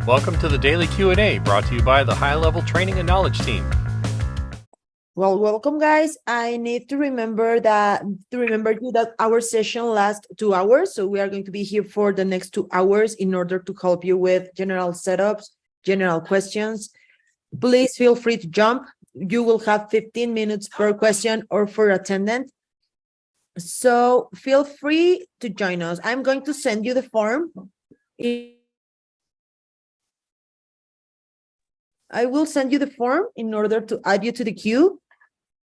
Welcome to the Daily Q&A brought to you by the High Level Training and Knowledge Team. Well, welcome guys. I need to remember you that our session lasts 2 hours. So we are going to be here for the next 2 hours in order to help you with general setups, general questions. Please feel free to jump. You will have 15 minutes per question or for attendant. So feel free to join us. I'm going to send you the form. I will send you the form in order to add you to the queue.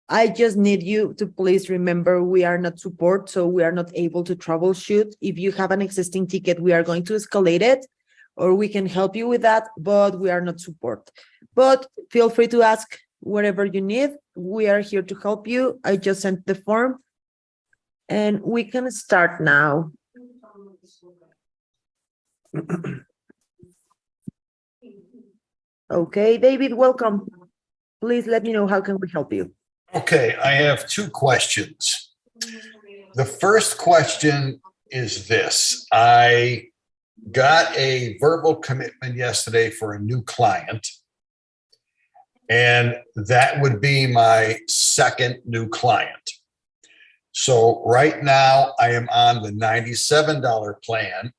I just need you to please remember we are not support, so we are not able to troubleshoot. If you have an existing ticket, we are going to escalate it, or we can help you with that, but we are not support. But feel free to ask whatever you need. We are here to help you. I just sent the form, and we can start now. Okay, David, welcome. Please let me know how can we help you. Okay, I have two questions. The first question is this. I got a verbal commitment yesterday for a new client, and that would be my second new client. So right now I am on the $97 plan,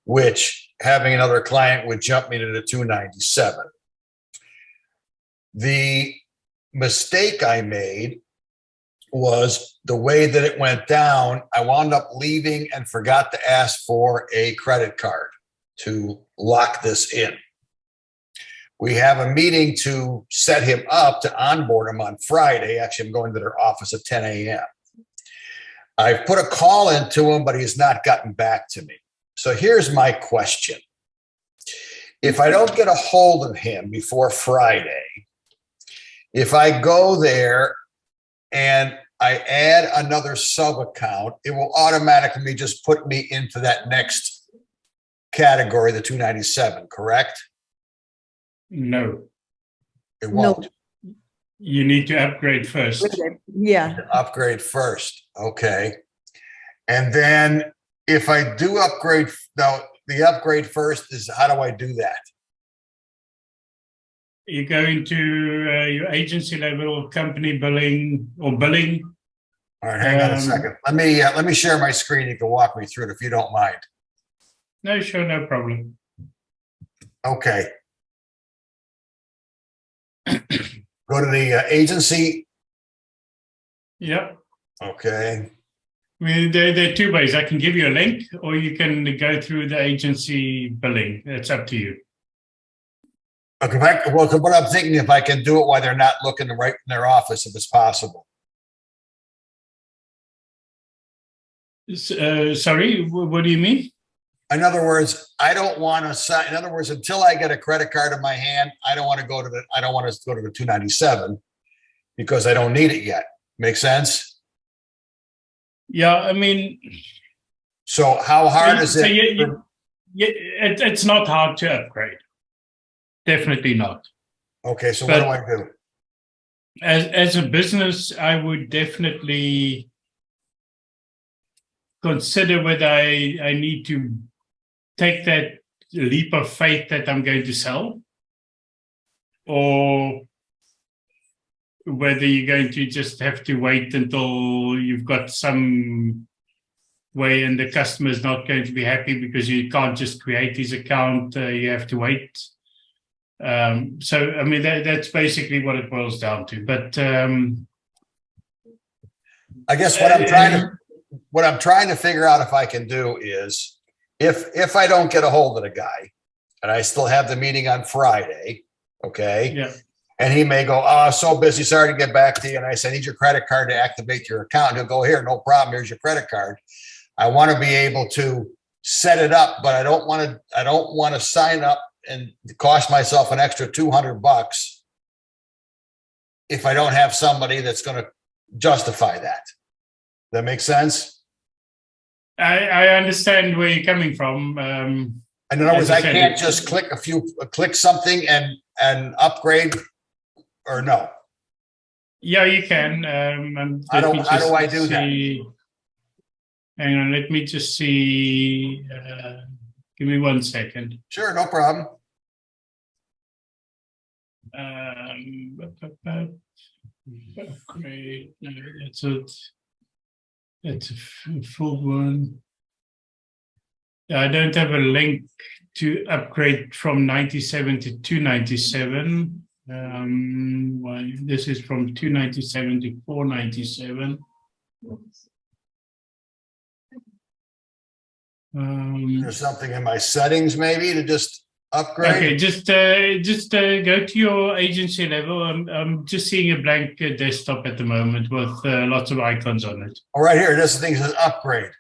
which having another client would jump me to the $297. The mistake I made was the way that it went down. I wound up leaving and forgot to ask for a credit card to lock this in. We have a meeting to set him up to onboard him on Friday. Actually, I'm going to their office at 10 a.m. I've put a call into him, but he's not gotten back to me. So here's my question. If I don't get a hold of him before Friday, if I go there and I add another sub account, it will automatically just put me into that next category, the 297, correct? No. It won't. No. You need to upgrade first. Yeah. Upgrade first. Okay. And then if I do upgrade, now the upgrade first is, how do I do that? You go into your agency level, company billing or billing. All right, hang on a second. Let me share my screen. You can walk me through it if you don't mind. No, sure, no problem. Okay. Go to the agency. Yep. Okay. I mean, there are two ways. I can give you a link, or you can go through the agency billing. It's up to you. Okay. Well, what I'm thinking, if I can do it while they're not looking right in their office, if it's possible. Sorry, what do you mean? In other words, I don't want to sign. In other words, until I get a credit card in my hand, I don't want to go to the 297 because I don't need it yet. Make sense? Yeah, I mean. So how hard is it? It's not hard to upgrade. Definitely not. Okay, so But what do I do? As a business, I would definitely consider whether I need to take that leap of faith that I'm going to sell, or whether you're going to just have to wait until you've got some way and the customer is not going to be happy because you can't just create his account. You have to wait. So, I mean, that's basically what it boils down to. But I guess what I'm trying to figure out if I can do is if I don't get a hold of the guy and I still have the meeting on Friday, okay? Yeah. And he may go, oh, so busy, sorry to get back to you. And I say, I need your credit card to activate your account. He'll go, here, no problem. Here's your credit card. I want to be able to set it up, but I don't want to sign up and cost myself an extra $200 if I don't have somebody that's going to justify that. That makes sense? I understand where you're coming from. In other words, I can't just click something and upgrade, or no? Yeah, you can. How do I do that? Hang on, let me just see. Give me 1 second. Sure, no problem. Upgrade. No, that's it. That's a full one. I don't have a link to upgrade from 97 to 297. Why this is from 297 to 497. There's something in my settings maybe to just upgrade. Okay, just go to your agency level. I'm just seeing a blank desktop at the moment with lots of icons on it. Oh, right here, this thing says upgrade.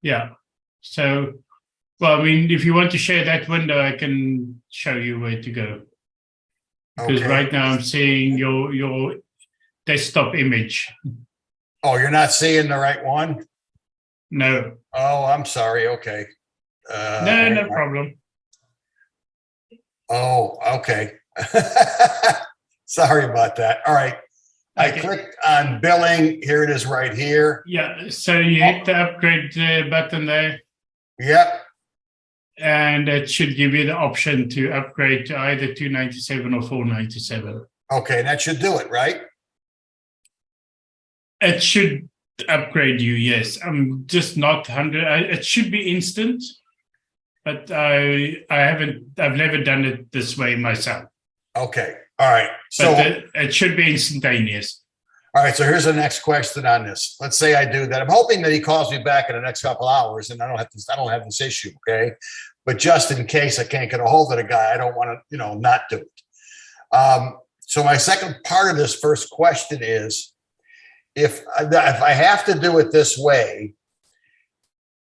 Yeah. So, well, I mean, if you want to share that window, I can show you where to go. Because Okay. right now I'm seeing your desktop image. Oh, you're not seeing the right one? No, Oh, I'm sorry. Okay. no problem. Oh, okay. Sorry about that. All right. I Okay. clicked on billing. Here it is right here. Yeah, so you hit the upgrade button there, Yep. and it should give you the option to upgrade to either 297 or 497. Okay, that should do it, right? It should upgrade you, yes. I'm just not 100. It should be instant, but I've never done it this way myself. Okay. All right. So, But it should be instantaneous. all right. So here's the next question on this. Let's say I do that. I'm hoping that he calls me back in the next couple hours, and I don't have this issue. Okay. But just in case I can't get a hold of the guy, I don't want to, not do it. So my second part of this first question is, if I have to do it this way,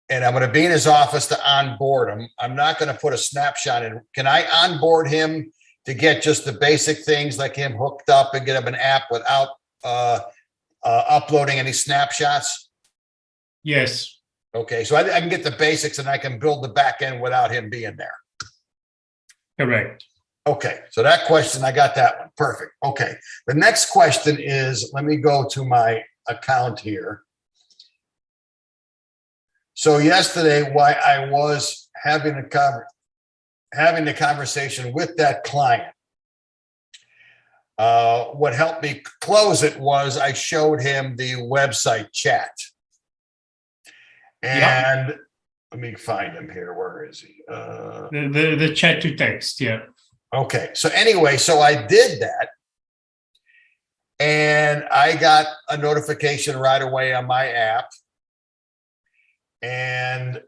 and I'm going to be in his office to onboard him, I'm not going to put a snapshot in. Can I onboard him to get just the basic things like him hooked up and get him an app without uploading any snapshots? Yes. Okay, so I can get the basics and I can build the back end without him being there. Correct. Okay, so that question, I got that one. Perfect. Okay, the next question is, let me go to my account here. So yesterday, while I was having the conversation with that client, what helped me close it was I showed him the website chat. And let me find him here. Where is he? The chat to text, yeah. Okay, so anyway, so I did that. And I got a notification right away on my app. And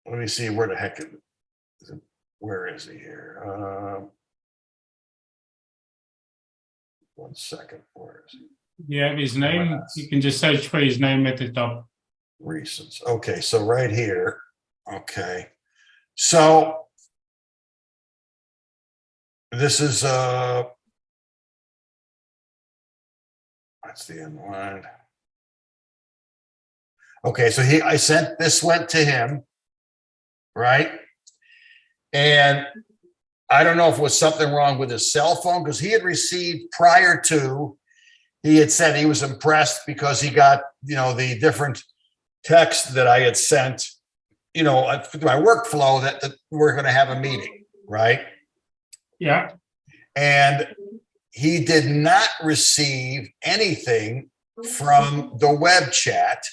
let me see, where the heck is it? Where is he here? 1 second. Where is he? You have his name. You can just search for his name at the top. Recents. Okay, so right here. Okay. So this is that's the end line. Okay, so this went to him, right? And I don't know if it was something wrong with his cell phone, because he had received prior to, he had said he was impressed because he got, the different text that I had sent, through my workflow that we're going to have a meeting, right? Yeah. And he did not receive anything from the web chat,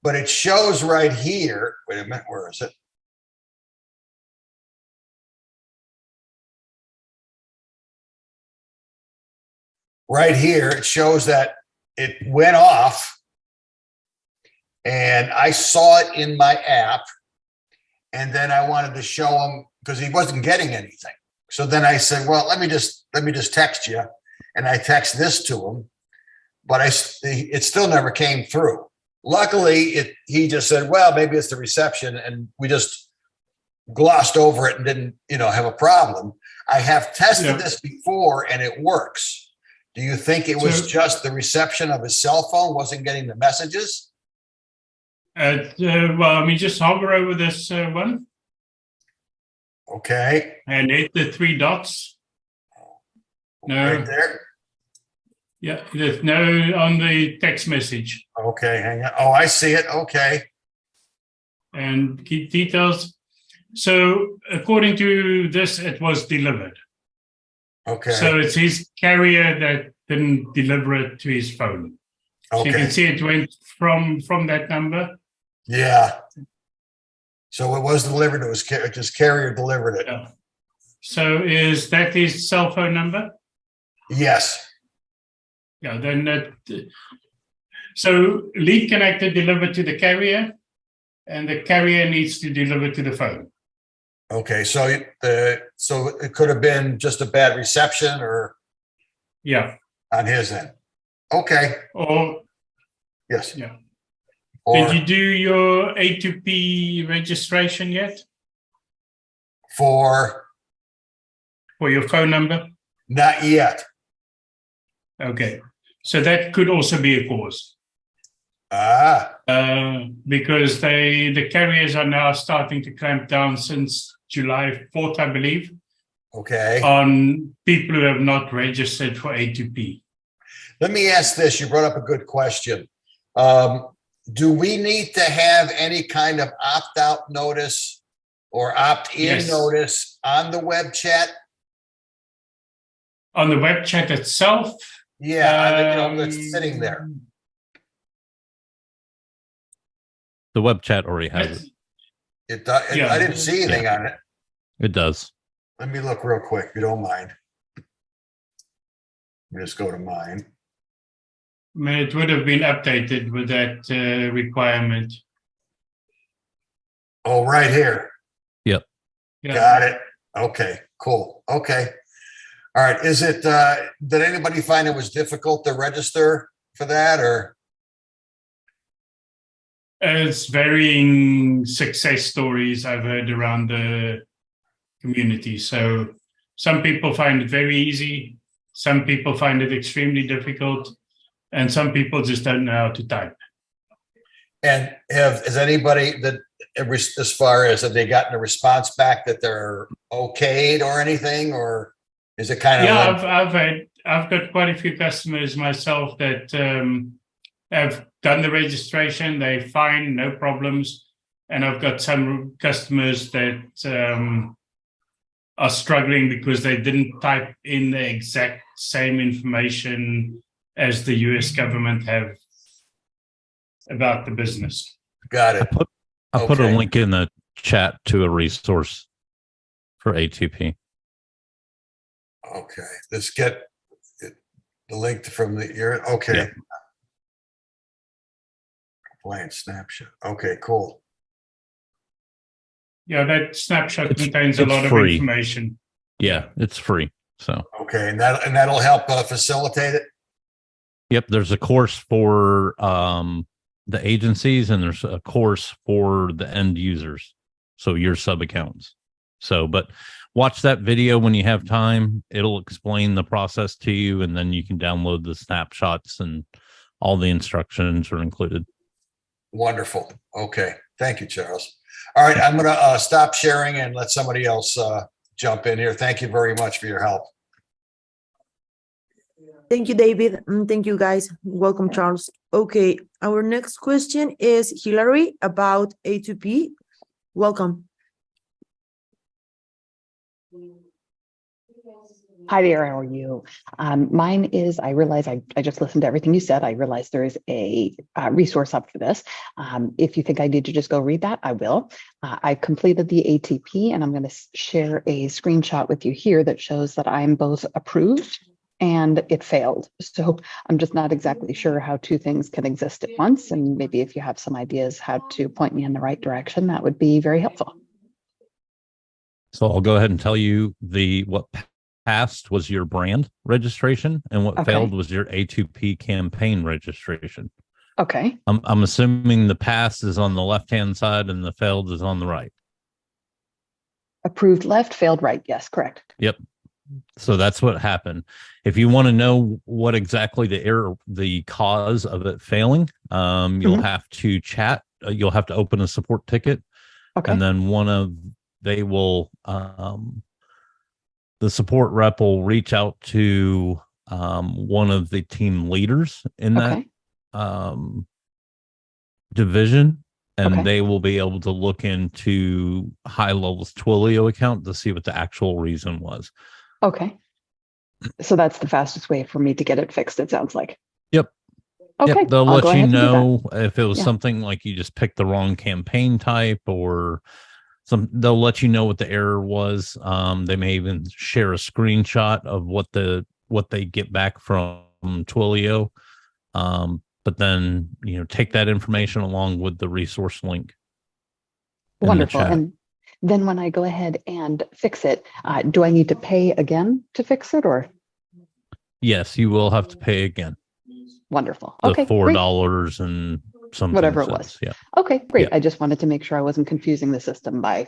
but it shows right here. Wait a minute, where is it? Right here, it shows that it went off. And I saw it in my app, and then I wanted to show him because he wasn't getting anything. So then I said, well, let me just text you. And I text this to him, but it still never came through. Luckily, he just said, well, maybe it's the reception, and we just glossed over it and didn't, have a problem. I have tested this before and it works. Do you think it was just the reception of his cell phone wasn't getting the messages? Well, just hover over this one. Okay. And hit the 3 dots. No. Right there. Yeah, there's no on the text message. Okay, hang on. Oh, I see it. Okay. and key details. So according to this, it was delivered. Okay. So it's his carrier that didn't deliver it to his phone. So you Okay. can see it went from that number. Yeah. So it was delivered. It was just carrier delivered it. Yeah. So is that his cell phone number? Yes. Yeah, then that. So lead connector delivered to the carrier, and the carrier needs to deliver to the phone. Okay. So so it could have been just a bad reception or Yeah. on his end. Okay. Or Yes. yeah. Or Did you do your A2P registration yet for for your phone number? not yet. Okay. So that could also be a cause. Because the carriers are now starting to clamp down since July 4th, I believe, Okay. on people who have not registered for A2P. Let me ask this. You brought up a good question. Do we need to have any kind of opt-out notice or opt-in Yes. notice on the web chat? On the web chat itself? Yeah, that's sitting there. The web chat already has it. It does. Yeah. I didn't see anything on it. It does. Let me look real quick, if you don't mind. Let me just go to mine. I mean, it would have been updated with that requirement. Oh, right here. Yep. Yeah. Got it. Okay, cool. Okay. All right. Is it, did anybody find it was difficult to register for that or? It's varying success stories I've heard around the community. So some people find it very easy. Some people find it extremely difficult. And some people just don't know how to type. And has anybody that, as far as, have they gotten a response back that they're okayed or anything, or is it kind of? Yeah, I've got quite a few customers myself that have done the registration. They fine, no problems. And I've got some customers that are struggling because they didn't type in the exact same information as the US government have about the business. Got it. I put a Okay. link in the chat to a resource for A2P. Okay, let's get the link from the ear. Okay. Yeah. Compliance snapshot. Okay, cool. Yeah, that snapshot It's- contains a it's lot of free. information. Yeah, it's free. So, Okay, and that'll help facilitate it. yep, there's a course for the agencies and there's a course for the end users. So your sub accounts. So, but watch that video when you have time. It'll explain the process to you, and then you can download the snapshots and all the instructions are included. Wonderful. Okay, thank you, Charles. All right, I'm gonna stop sharing and let somebody else jump in here. Thank you very much for your help. Thank you, David. Thank you, guys. Welcome, Charles. Okay, our next question is Hillary about A2P. Welcome. Hi there, how are you? Mine is, I realize I just listened to everything you said. I realize there is a resource up for this. If you think I need to just go read that, I will. I completed the ATP and I'm going to share a screenshot with you here that shows that I'm both approved and it failed. So I'm just not exactly sure how two things can exist at once. And maybe if you have some ideas how to point me in the right direction, that would be very helpful. So I'll go ahead and tell you what passed was your brand registration and what Okay. failed was your A2P campaign registration. Okay. I'm assuming the pass is on the left-hand side and the failed is on the right. Approved left, failed right. Yes, correct. Yep. So that's what happened. If you want to know what exactly the cause of it failing, you'll have to chat. You'll have to open a support ticket, Okay. and then they will, the support rep will reach out to one of the team leaders in that Okay. division, and Okay. they will be able to look into High Level's Twilio account to see what the actual reason was. Okay. So that's the fastest way for me to get it fixed, it sounds like. Yep. Okay. Yep. They'll I'll go let you ahead and do that. know if it was Yeah. something like you just picked the wrong campaign type, or they'll let you know what the error was. They may even share a screenshot of what they get back from Twilio. But then, take that information along with the resource link. in the Wonderful. chat. And then when I go ahead and fix it, do I need to pay again to fix it, or? Yes, you will have to pay again. Wonderful. The Okay. $4 Great. and something. Whatever it cents. was. Yeah. Okay, great. Yeah. I just wanted to make sure I wasn't confusing the system by,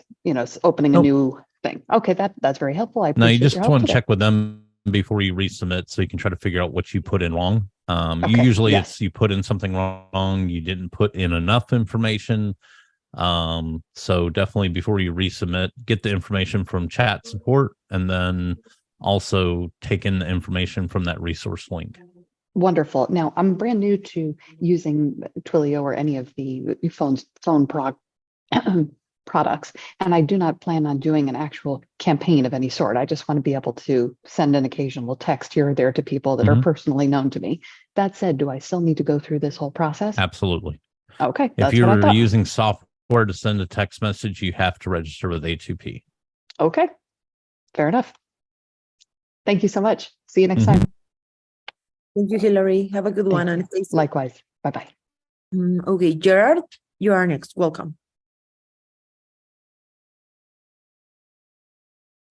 opening a Nope. new thing. Okay, that's very helpful. I Now you appreciate just your help want to today. check with them before you resubmit, so you can try to figure out what you put in wrong. Okay, Usually yes. it's you put in something wrong, you didn't put in enough information. So definitely before you resubmit, get the information from chat support, and then also take in the information from that resource link. Wonderful. Now, I'm brand new to using Twilio or any of the phone products, and I do not plan on doing an actual campaign of any sort. I just want to be able to send an occasional text here or there to people that are Mhm. personally known to me. That said, do I still need to go through this whole process? Absolutely. Okay, If that's what I you're thought. using software to send a text message, you have to register with A2P. Okay, fair enough. Thank you so much. See you next Mhm. time. Thank you, Hillary. Have a good Thank one. you. And stay safe. Likewise. Bye-bye. Okay, Gerard, you are next. Welcome.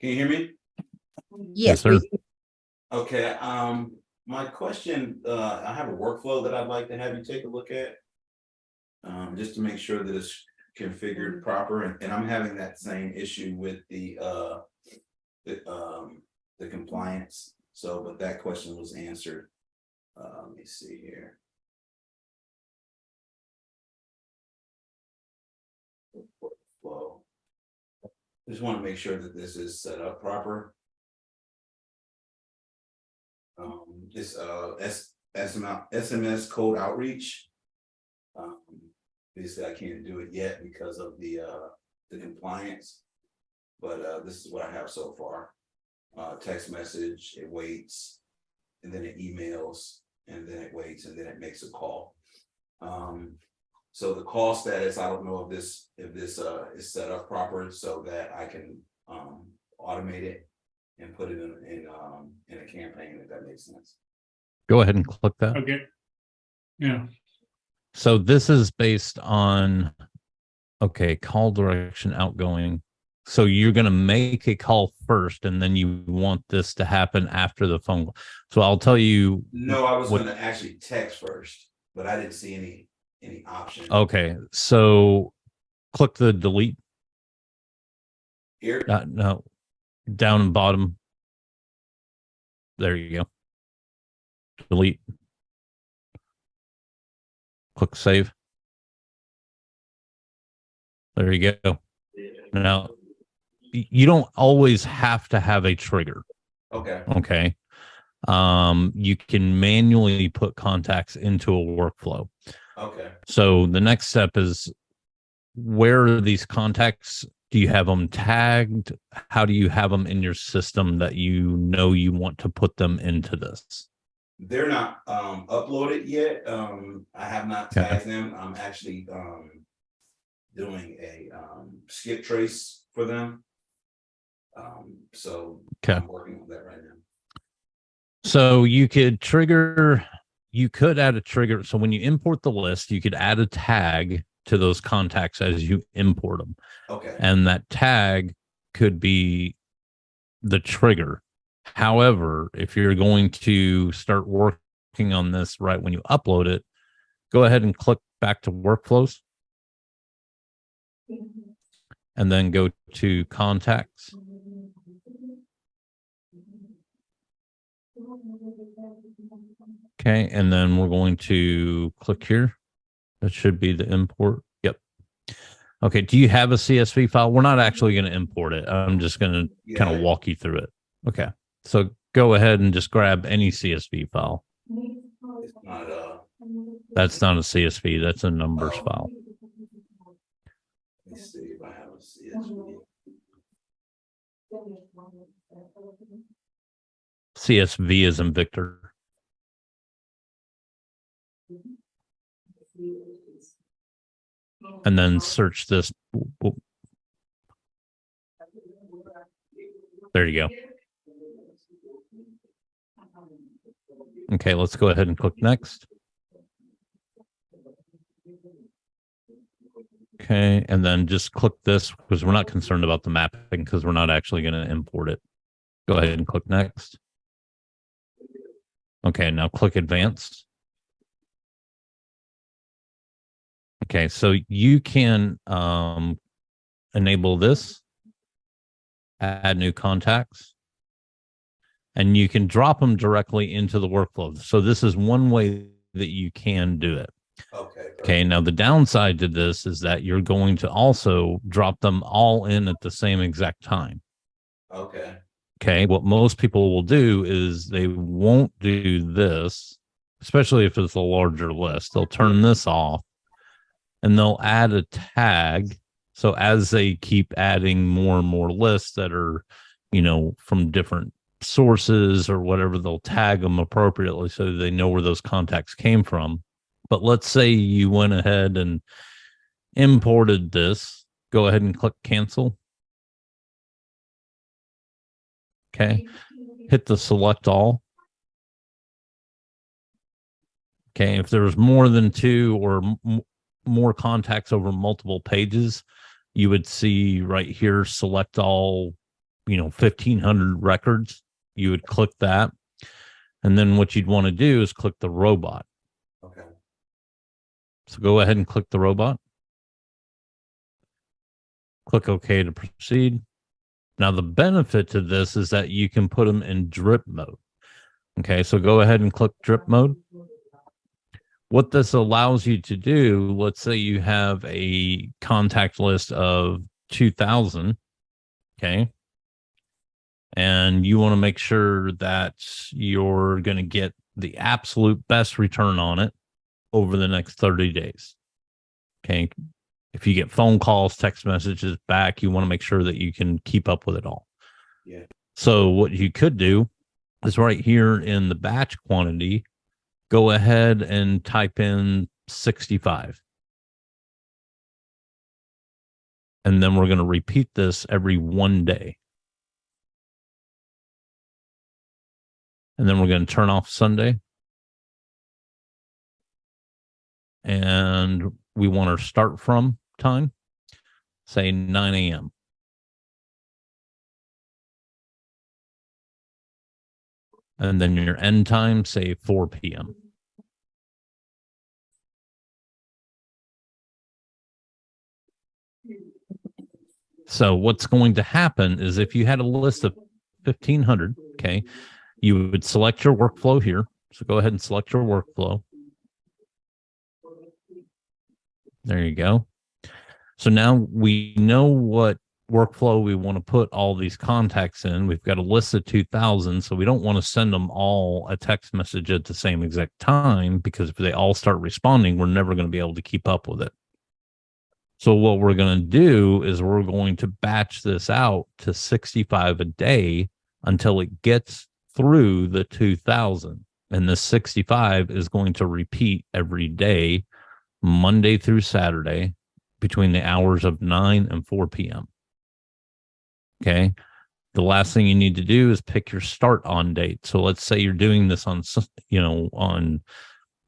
Can you hear me? Yes, sir. Okay, my question, I have a workflow that I'd like to have you take a look at. Just to make sure that it's configured proper, and I'm having that same issue with the compliance. So, but that question was answered. Let me see here. Workflow. Just want to make sure that this is set up proper. This SMS code outreach. Basically, I can't do it yet because of the compliance, but this is what I have so far. Text message, it waits, and then it emails, and then it waits, and then it makes a call. So the call status, I don't know if this is set up proper so that I can automate it and put it in a campaign, if that makes sense. Go ahead and click that. Okay. Yeah. So this is based on, call direction outgoing. So you're going to make a call first, and then you want this to happen after the phone call. So I'll tell you. No, I was going to actually text first, but I didn't see any option. Okay. So click the delete. Here? No, down and bottom. There you go. Delete. Click save. There you go. Now, you don't always have to have a trigger. Okay. Okay. You can manually put contacts into a workflow. Okay. So the next step is, where are these contacts? Do you have them tagged? How do you have them in your system that you want to put them into this? They're not uploaded yet. I have not tagged them. I'm actually doing a skip trace for them. So I'm working on that right now. So you could add a trigger. So when you import the list, you could add a tag to those contacts as you import them. Okay. And that tag could be the trigger. However, if you're going to start working on this right when you upload it, go ahead and click back to workflows. And then go to contacts. Okay, and then we're going to click here. That should be the import. Yep. Okay, do you have a CSV file? We're not actually going to import it. I'm just going to kind of walk you through it. Okay, so go ahead and just grab any CSV file. It's not That's not a CSV. That's a numbers file. see if I have a CSV. CSV is in Victor. And then search this. There you go. Okay, let's go ahead and click next. Okay, and then just click this because we're not concerned about the mapping because we're not actually going to import it. Go ahead and click next. Okay, now click advanced. Okay, so you can enable this, add new contacts, and you can drop them directly into the workflow. So this is one way that you can do it. Okay. Okay, now the downside to this is that you're going to also drop them all in at the same exact time. Okay. Okay, what most people will do is they won't do this, especially if it's a larger list. They'll turn this off and they'll add a tag. So as they keep adding more and more lists that are, you know, from different sources or whatever, they'll tag them appropriately so they know where those contacts came from. But let's say you went ahead and imported this. Go ahead and click cancel. Okay, hit the select all. Okay, if there's more than two or more contacts over multiple pages, you would see right here, select all, 1,500 records. You would click that. And then what you'd want to do is click the robot. Okay. So go ahead and click the robot. Click OK to proceed. Now, the benefit to this is that you can put them in drip mode. Okay, so go ahead and click drip mode. What this allows you to do, let's say you have a contact list of 2,000, okay, and you want to make sure that you're going to get the absolute best return on it over the next 30 days. Okay. If you get phone calls, text messages back, you want to make sure that you can keep up with it all. Yeah. So what you could do is right here in the batch quantity, go ahead and type in 65. And then we're going to repeat this every 1 day. And then we're going to turn off Sunday. And we want our start from time, say 9 a.m. And then your end time, say 4 p.m. So what's going to happen is if you had a list of 1,500, okay, you would select your workflow here. So go ahead and select your workflow. There you go. So now we know what workflow we want to put all these contacts in. We've got a list of 2,000, so we don't want to send them all a text message at the same exact time, because if they all start responding, we're never going to be able to keep up with it. So what we're going to do is we're going to batch this out to 65 a day until it gets through the 2,000. And the 65 is going to repeat every day, Monday through Saturday, between the hours of 9 and 4 p.m. Okay. The last thing you need to do is pick your start on date. So let's say you're doing this on, on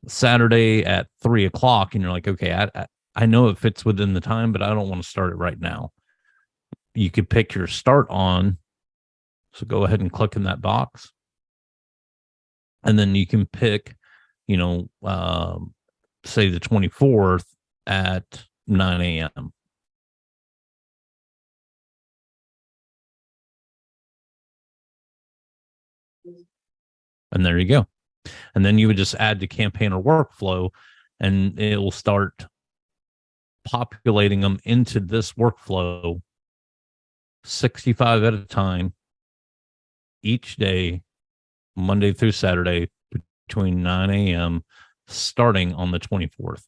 Saturday at 3 o'clock, and you're like, okay, I know it fits within the time, but I don't want to start it right now. You could pick your start on. So go ahead and click in that box. And then you can pick, say the 24th at 9 a.m. And there you go. And then you would just add the campaigner workflow, and it will start populating them into this workflow 65 at a time each day, Monday through Saturday, between 9 a.m. starting on the 24th.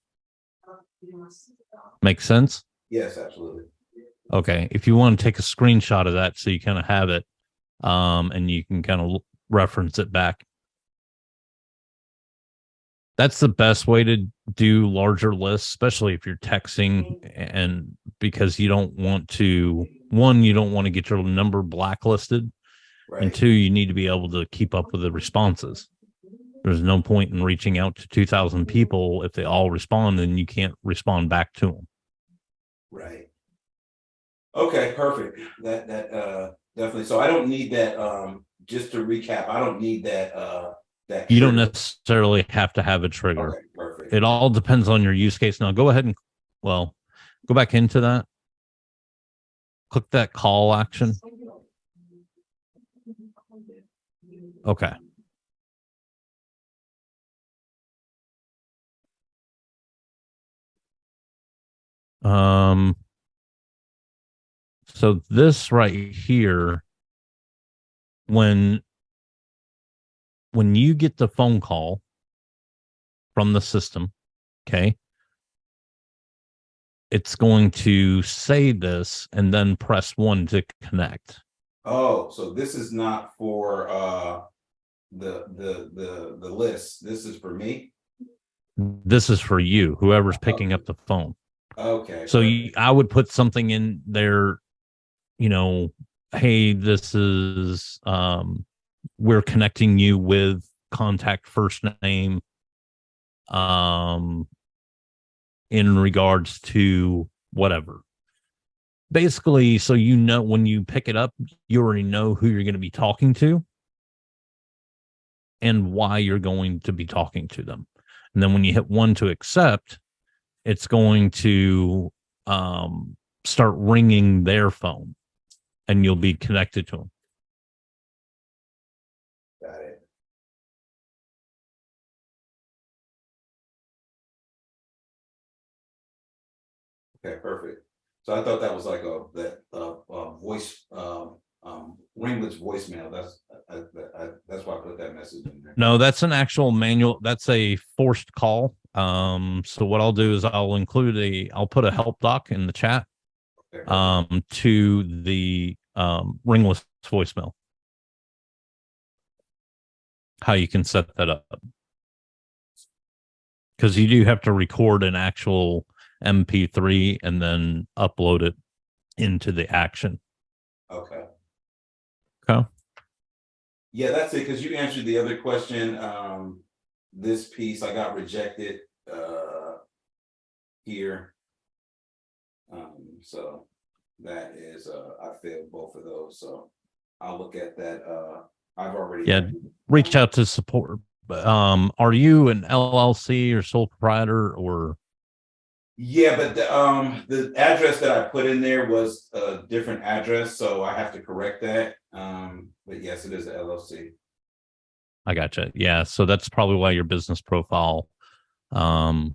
Make sense? Yes, absolutely. Okay. If you want to take a screenshot of that so you kind of have it, and you can kind of reference it back. That's the best way to do larger lists, especially if you're texting, and because you don't want to, one, you don't want to get your number blacklisted, and Right. two, you need to be able to keep up with the responses. There's no point in reaching out to 2,000 people if they all respond and you can't respond back to them. Right. Okay, perfect. That definitely. So I don't need that. Just to recap, I don't need that. That You don't trigger. necessarily have to have a trigger. Okay, perfect. It all depends on your use case. Now go ahead and, well, go back into that. Click that call action. Okay. So this right here, when you get the phone call from the system, okay, it's going to say this and then press 1 to connect. Oh, so this is not for the list. This is for me. This is for you, whoever's picking up the phone. Okay. So I would put something in there, you know, hey, this is we're connecting you with contact first name in regards to whatever. Basically, so you know when you pick it up, you already know who you're going to be talking to and why you're going to be talking to them. And then when you hit 1 to accept, it's going to start ringing their phone and you'll be connected to them. Got it. Okay, perfect. So I thought that was like a voice ringless voicemail. That's why I put that message in there. No, that's an actual manual. That's a forced call. So what I'll do is I'll put a help doc in the chat Okay. to the ringless voicemail. How you can set that up. Because you do have to record an actual MP3 and then upload it into the action. Okay. Okay. Yeah, that's it. Because you answered the other question. This piece I got rejected here. So that is I failed both of those. So I'll look at that. I've already reach out to support. Are you an LLC or sole proprietor or? Yeah, but the address that I put in there was a different address, so I have to correct that. But yes, it is a LLC. I gotcha. Yeah, so that's probably why your business profile got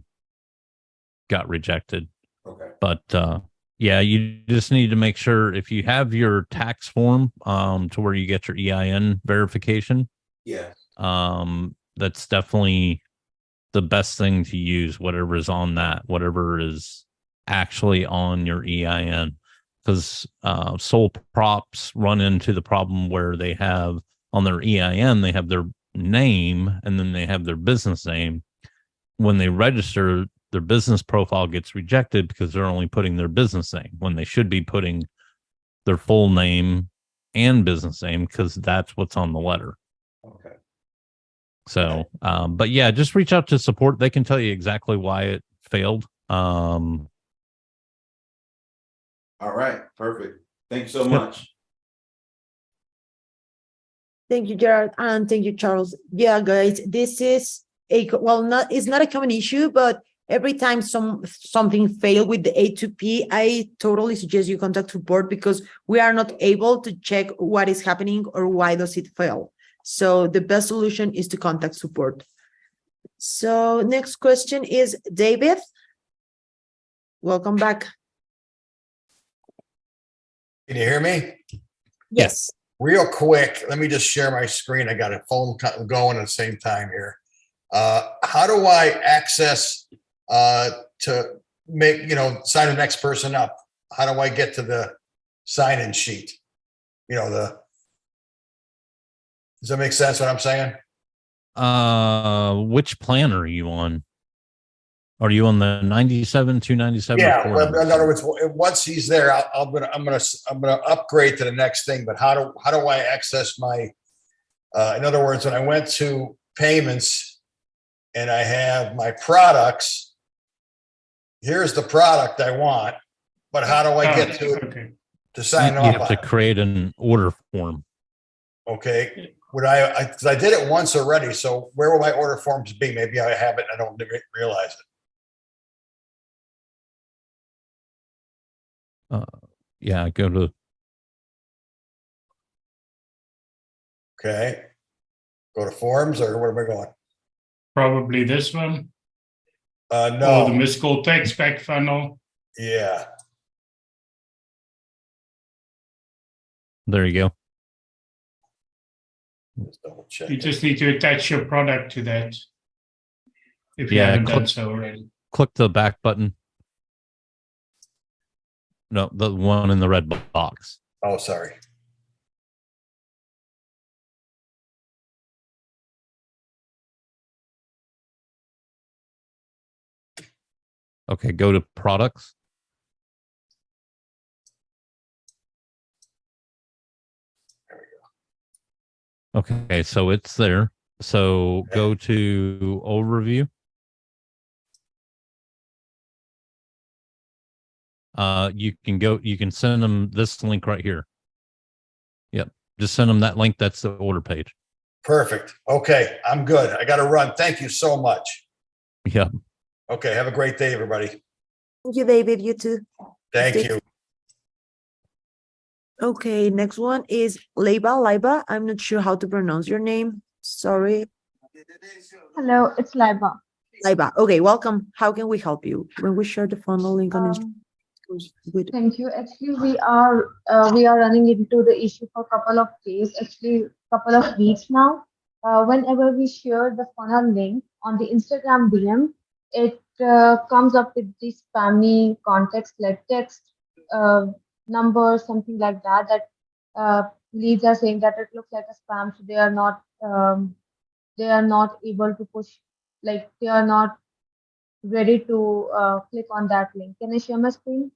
rejected. Okay. But yeah, you just need to make sure if you have your tax form to where you get your EIN verification. Yeah. That's definitely the best thing to use, whatever is on that, whatever is actually on your EIN, because sole props run into the problem where they have on their EIN, they have their name and then they have their business name. When they register, their business profile gets rejected because they're only putting their business name when they should be putting their full name and business name, because that's what's on the letter. Okay. So, but yeah, just reach out to support. They can tell you exactly why it failed. All right. Perfect. Thank you so much. Thank you, Gerard, and thank you, Charles. Yeah, guys, this is it's not a common issue, but every time something failed with the A2P, I totally suggest you contact support because we are not able to check what is happening or why does it fail. So the best solution is to contact support. So next question is David. Welcome back. Can you hear me? Yes. Real quick, let me just share my screen. I got a phone going at the same time here. How do I access to sign the next person up? How do I get to the sign-in sheet? Does that make sense what I'm saying? Which plan are you on? Are you on the 97, 297? Yeah. Well, in other words, once he's there, I'm gonna upgrade to the next thing. But how do I access my? In other words, when I went to payments and I have my products, here's the product I want. But how do I get to it to sign you off? have to create an order form. Okay. Would because I did it once already. So where will my order forms be? Maybe I have it. I don't realize it. Yeah, go to. Okay. Go to forms, or where am I going? Probably this one. No. Or the missed call text back funnel. Yeah. There you go. Just double check. You just need to attach your product to that. If you Yeah, haven't done so already. Click the back button. No, the one in the red box. Oh, sorry. Okay, go to products. Okay, so it's there. So go to overview. You can send them this link right here. Yep. Just send them that link. That's the order page. Perfect. Okay. I'm good. I got to run. Thank you so much. Yep. Okay. Have a great day, everybody. Thank you, David. You too. Thank Stay- you. Okay, next one is Leiba. I'm not sure how to pronounce your name. Sorry. Hello, it's Laiba. Leiba. Okay, welcome. How can we help you? When we share the funnel link on Instagram. Good. Thank you. Actually, we are running into the issue for a couple of days, actually couple of weeks now. Whenever we share the funnel link on the Instagram DM, it comes up with these spammy context like text, number, something like that. That leads are saying that it looks like a spam, so they are not able to push, like they are not ready to click on that link. Can I share my screen?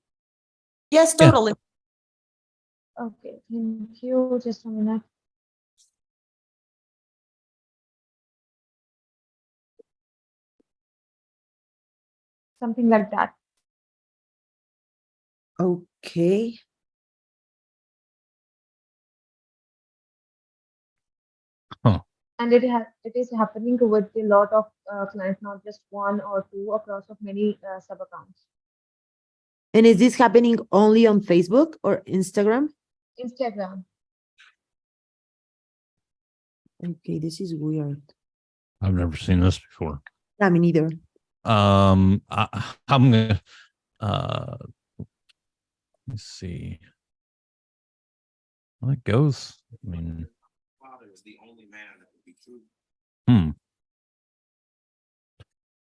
Yes, Yeah. totally. Okay, thank you. Just a minute. Something like that. Okay. And it is happening with a lot of clients, not just one or two, across of many sub accounts. And is this happening only on Facebook or Instagram? Instagram. Okay, this is weird. I've never seen this before. I mean, neither. I'm gonna let's see. Well, it goes. I mean,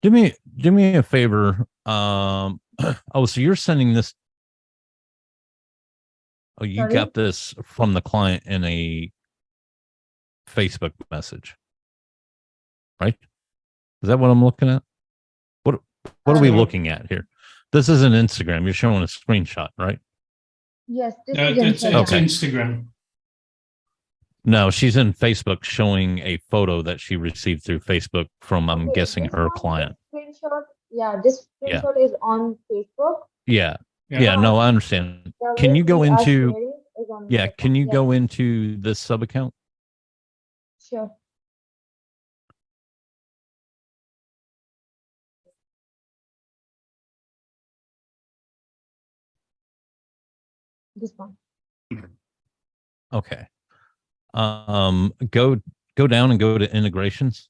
do me a favor. Oh, so you're sending this. Oh, you Sorry? got this from the client in a Facebook message, right? Is that what I'm looking at? What are we looking at here? This isn't Instagram. You're showing a screenshot, right? Yes, this No, is it's Instagram. Instagram. No, she's in Facebook showing a photo that she received through Facebook from, I'm Okay, guessing, this her one, client. this screenshot. Yeah, this Yeah. screenshot is on Facebook. Yeah. Yeah. Yeah, no, I understand. The Can you link go we are into, sharing is on yeah, Instagram. can you Yes, go into this sub account? Sure. This one. Okay. Go down and go to integrations.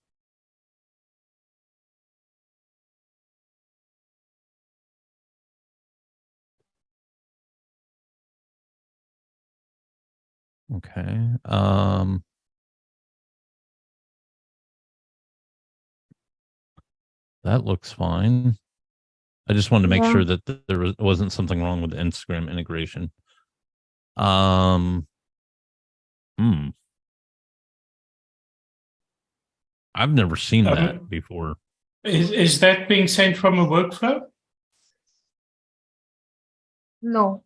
Okay. That looks fine. I just wanted to make Yeah. sure that there wasn't something wrong with the Instagram integration. Um, I've never seen that before. Is that being sent from a workflow? No.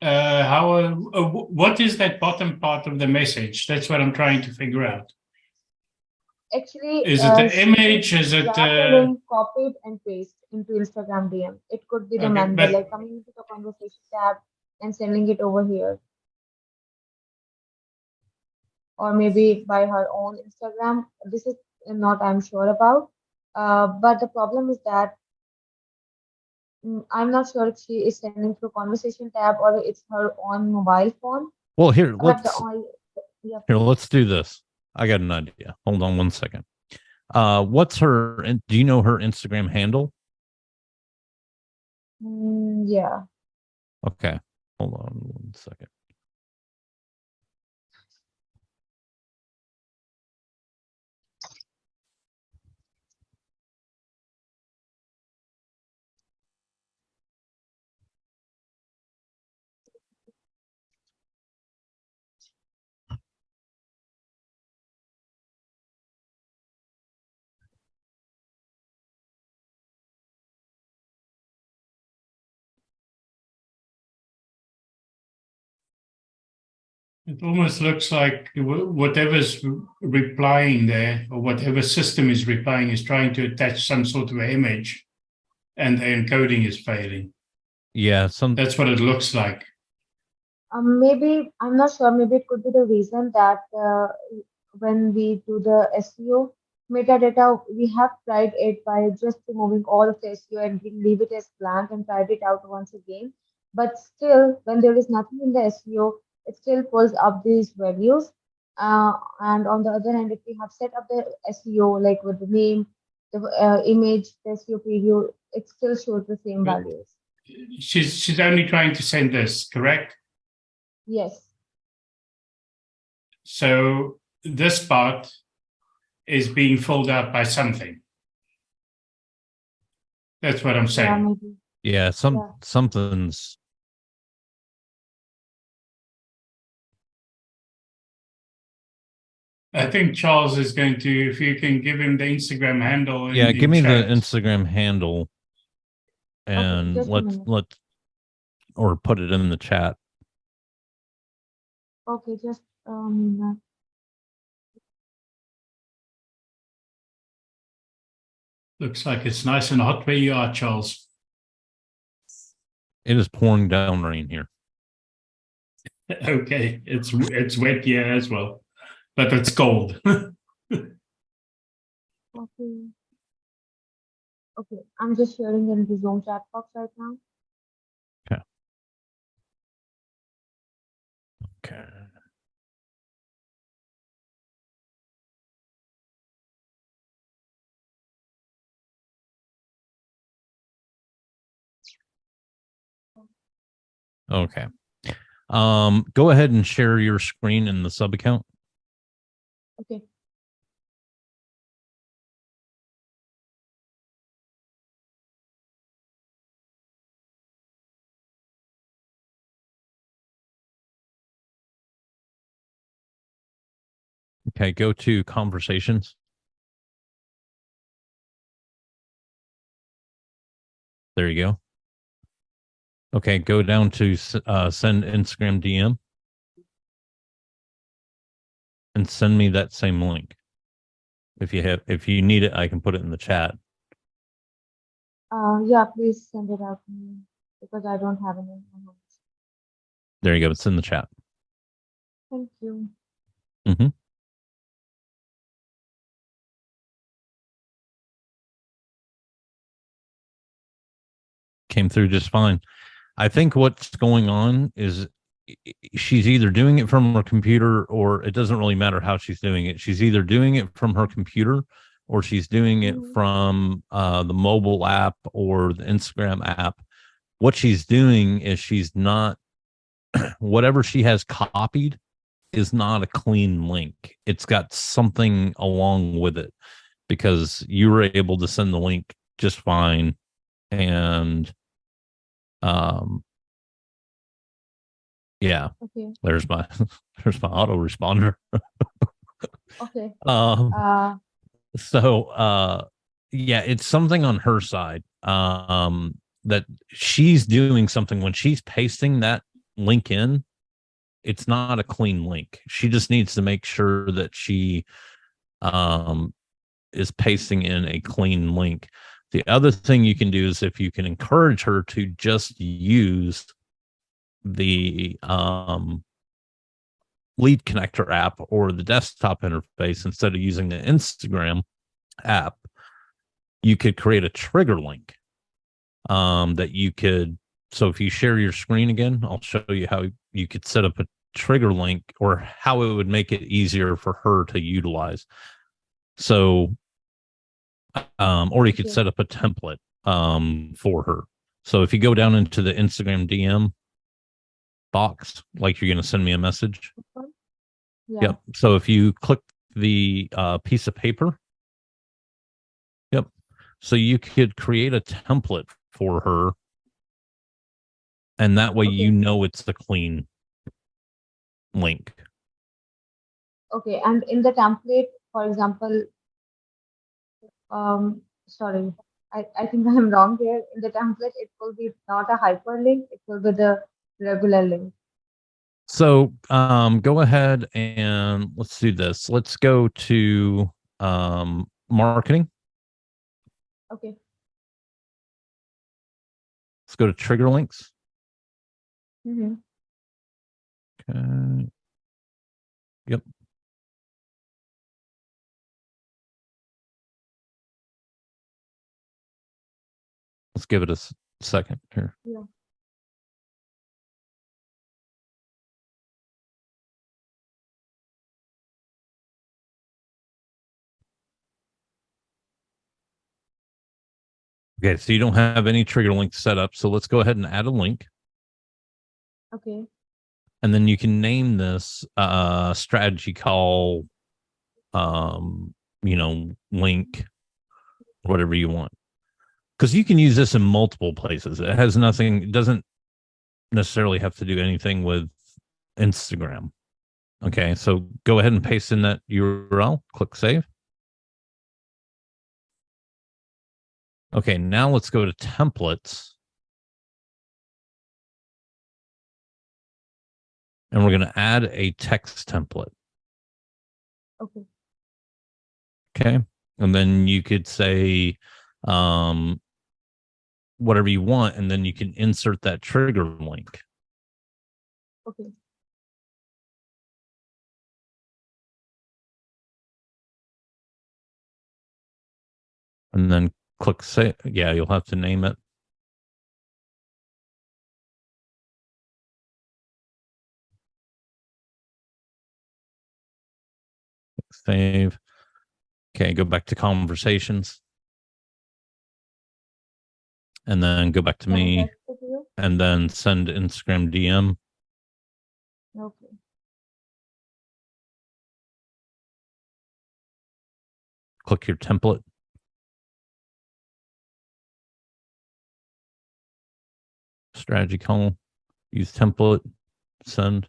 What is that bottom part of the message? That's what I'm trying to figure out. Actually, Is it the she image? Is it grab the link, copy it, and paste into Instagram DM. It could be the Okay, member, but- like coming into the conversation tab and sending it over here. Or maybe by her own Instagram. This is not I'm sure about. But the problem is that I'm not sure if she is sending through conversation tab or it's her own mobile phone. Well, here, But the yeah, let's do this. I got an idea. Hold on one second. What's her, do you know her Instagram handle? yeah. Okay. Hold on one second. It almost looks like whatever's replying there, or whatever system is replying, is trying to attach some sort of image, and the encoding is failing. Yeah, That's what it looks like. Maybe I'm not sure. Maybe it could be the reason that when we do the SEO metadata, we have tried it by just removing all of the SEO and we leave it as blank and tried it out once again. But still, when there is nothing in the SEO, it still pulls up these values. And on the other hand, if we have set up the SEO like with the name, the image, the SEO preview, it still shows the same But- values. She's only trying to send this, correct? Yes. So this part is being filled out by something. That's what I'm Yeah, saying. maybe. yeah, Yeah. something's, I think Charles is going to, if you can give him the Instagram handle. yeah, give me chat. the Instagram handle and just a minute. or put it in the chat. Okay, just Looks like it's nice and hot where you are, Charles. It is pouring down rain here. Okay, it's wet here as well, but it's cold. okay. Okay, I'm just sharing in the Zoom chat box right now. Okay. Okay. Go ahead and share your screen in the sub account. Okay. Okay, go to conversations. There you go. Okay, go down to send Instagram DM and send me that same link. If you need it, I can put it in the chat. Yeah, please send it out to me because I don't have any in my hands. There you go. It's in the chat. Thank you. Mm-hmm. Came through just fine. I think what's going on is she's either doing it from her computer, or it doesn't really matter how she's doing it. She's either doing it from her computer or she's doing it from the mobile app or the Instagram app. What she's doing is she's not, whatever she has copied is not a clean link. It's got something along with it, because you were able to send the link just fine and yeah, Okay. there's my there's my autoresponder. Okay. um Uh, so yeah, it's something on her side that she's doing something when she's pasting that link in. It's not a clean link. She just needs to make sure that she is pasting in a clean link. The other thing you can do is if you can encourage her to just use the lead connector app or the desktop interface instead of using the Instagram app, you could create a trigger link that you could. So if you share your screen again, I'll show you how you could set up a trigger link or how it would make it easier for her to utilize. So, or you could okay. set up a template for her. So if you go down into the Instagram DM box, like you're going to send me a message. Yeah. Yep. So if you click the piece of paper, yep. So you could create a template for her, and that way Okay. you know it's the clean link. Okay. And in the template, for example, sorry, I think I'm wrong here. In the template, it will be not a hyperlink, it will be the regular link. So go ahead and let's do this. Let's go to marketing. Okay. Let's go to trigger links. Mm-hmm. Okay. Yep. Let's give it a second here. Yeah. Okay, so you don't have any trigger links set up. So let's go ahead and add a link. Okay. And then you can name this strategy call, link, whatever you want. Because you can use this in multiple places. It has nothing, it doesn't necessarily have to do anything with Instagram. Okay, so go ahead and paste in that URL, click save. Okay, now let's go to templates. And we're going to add a text template. Okay. Okay. And then you could say whatever you want, and then you can insert that trigger link. Okay. And then click save. Yeah, you'll have to name it. Save. Okay, go back to conversations. And then go back to Can I me text it to you? and then send Instagram DM. Okay. Click your template. Strategy call. Use template. Send.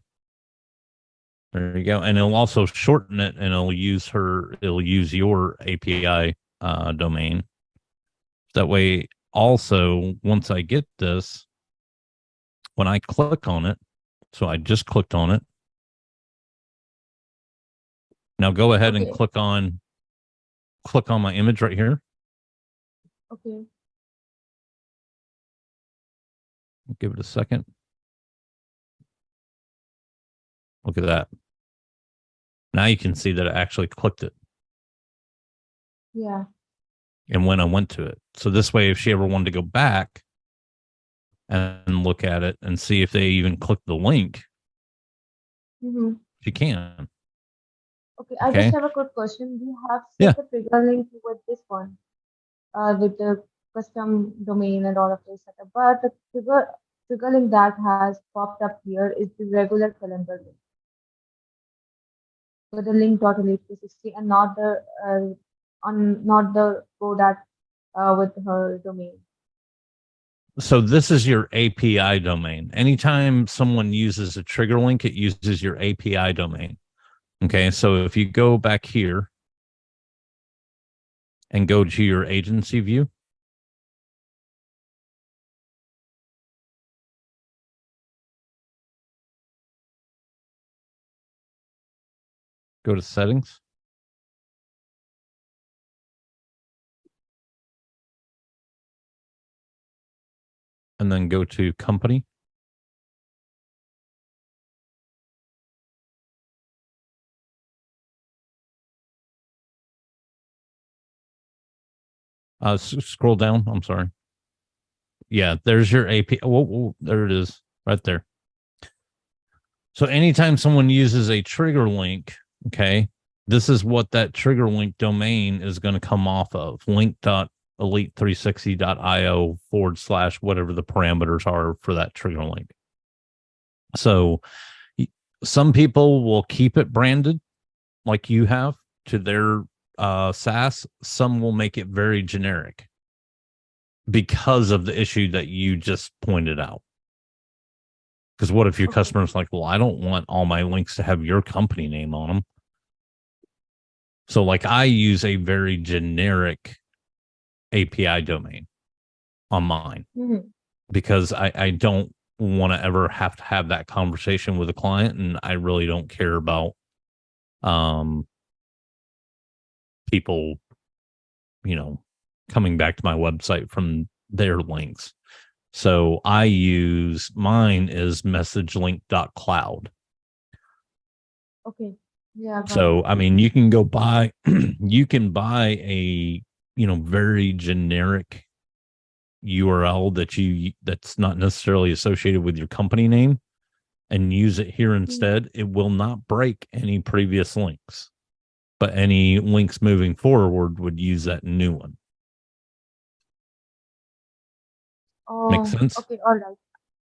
There you go. And it'll also shorten it and it'll use your API domain. That way, also, once I get this, when I click on it, so I just clicked on it. Now go ahead and Okay. click on my image right here. Okay. Give it a second. Look at that. Now you can see that I actually clicked it Yeah. and when I went to it. So this way, if she ever wanted to go back and look at it and see if they even clicked the link, Mm-hmm. she can. Okay. I Okay. just have a quick question. We have Yeah. set a trigger link with this one, with the custom domain and all of this setup. But the trigger link that has popped up here is the regular calendar link. With the link.lh360 and not the not the go that with her domain. So this is your API domain. Anytime someone uses a trigger link, it uses your API domain. Okay, so if you go back here and go to your agency view, go to settings. And then go to company. Scroll down. I'm sorry. Yeah, there's your API. Whoa, there it is right there. So anytime someone uses a trigger link, okay, this is what that trigger link domain is going to come off of, link.elite360.io / whatever the parameters are for that trigger link. So some people will keep it branded like you have to their SaaS. Some will make it very generic because of the issue that you just pointed out. Because what if your customer's like, well, I don't want all my links to have your company name on them. So like I use a very generic API domain on mine because I don't want to ever have to have that conversation with a client. And I really don't care about people, coming back to my website from their links. So I use mine is messagelink.cloud. Okay. Yeah. So, I mean, you can go buy, you can buy a, very generic URL that's not necessarily associated with your company name and use it here instead. It will not break any previous links, but any links moving forward would use that new one. Makes sense? Okay. All right.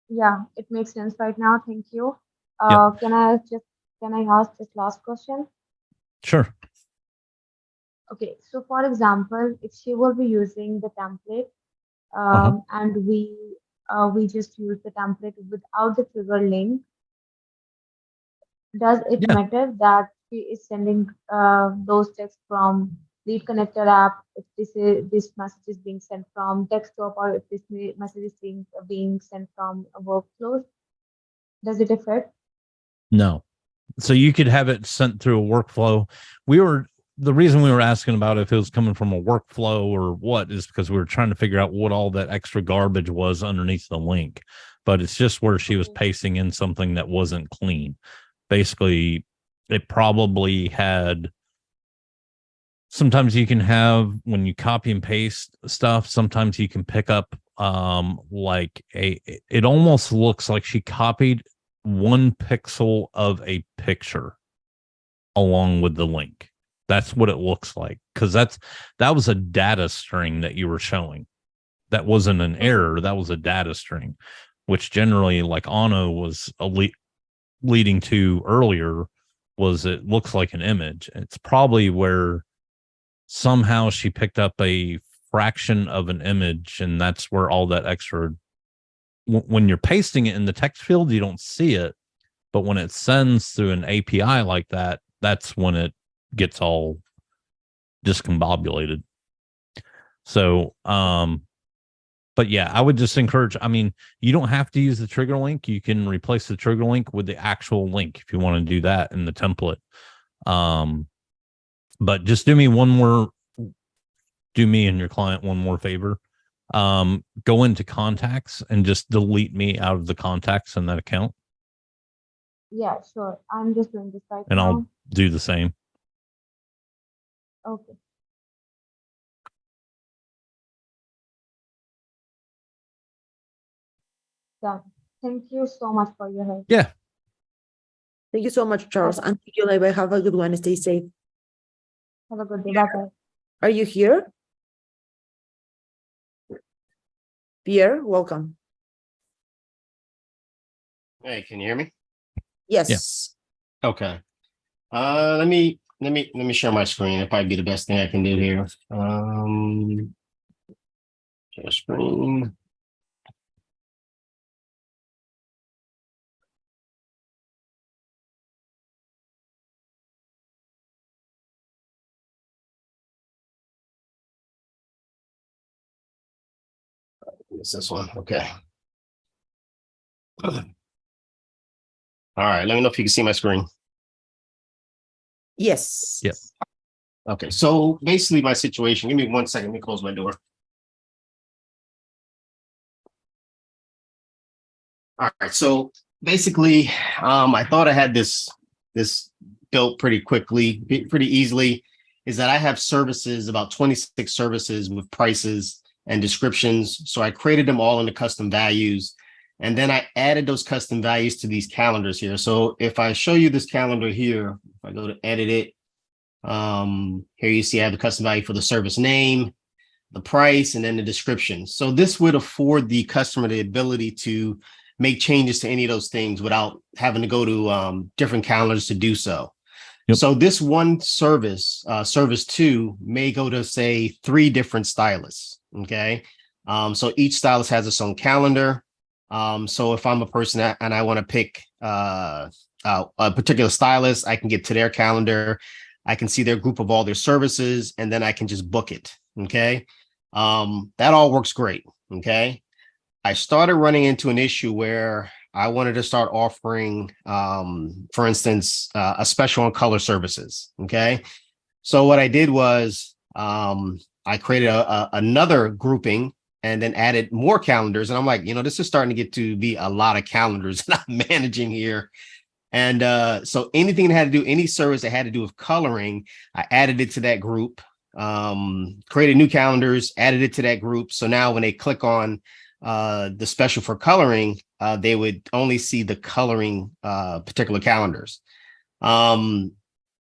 Yeah, it makes sense right now. Thank you. Yep. Can I ask this last question? Sure. Okay. So for example, if she will be using the template, and we just use the template without the trigger link, does it Yeah. matter that she is sending those texts from lead connector app, if this message is being sent from desktop, or if this message is being sent from workflows? Does it affect? No. So you could have it sent through a workflow. The reason we were asking about if it was coming from a workflow or what is because we were trying to figure out what all that extra garbage was underneath the link. But it's just where she was pasting in something that wasn't clean. Basically, it probably had. Sometimes you can have, when you copy and paste stuff, sometimes you can pick up it almost looks like she copied 1 pixel of a picture along with the link. That's what it looks like, because that was a data string that you were showing. That wasn't an error. That was a data string, which generally, like Anno was leading to earlier, was it looks like an image. It's probably where somehow she picked up a fraction of an image, and that's where all that extra, when you're pasting it in the text field, you don't see it, but when it sends through an API like that, that's when it gets all discombobulated. So, but yeah, I would just encourage, you don't have to use the trigger link. You can replace the trigger link with the actual link if you want to do that in the template. But just do me and your client one more favor. Go into contacts and just delete me out of the contacts in that account. Yeah, sure. I'm just doing this right and now. I'll do the same. Okay. Done. Thank you so much for your help. Yeah. Thank you so much, Charles. And thank you, Leiva. Have a good one. Stay safe. Have a good day. Bye-bye. Are you here? Pierre, welcome. Hey, can you hear me? Yes. Okay. Let me share my screen. It'll probably be the best thing I can do here. Share screen. It's this one. Okay. All right. Let me know if you can see my screen. Yes. Yep. Okay. So basically my situation, give me 1 second. Let me close my door. All right. So basically, I thought I had this built pretty quickly, pretty easily, is that I have services, about 26 services with prices and descriptions. So I created them all into custom values. And then I added those custom values to these calendars here. So if I show you this calendar here, if I go to edit it, here you see I have the custom value for the service name, the price, and then the description. So this would afford the customer the ability to make changes to any of those things without having to go to different calendars to do so. Yep. So this one service, service 2, may go to, say, 3 different stylists. Okay. So each stylist has its own calendar. So if I'm a person and I want to pick a particular stylist, I can get to their calendar. I can see their group of all their services, and then I can just book it. Okay. That all works great. Okay. I started running into an issue where I wanted to start offering, for instance, a special on color services. Okay. So what I did was I created another grouping and then added more calendars. And I'm like, this is starting to get to be a lot of calendars that I'm managing here. And so anything that had to do, any service that had to do with coloring, I added it to that group, created new calendars, added it to that group. So now when they click on the special for coloring, they would only see the coloring particular calendars.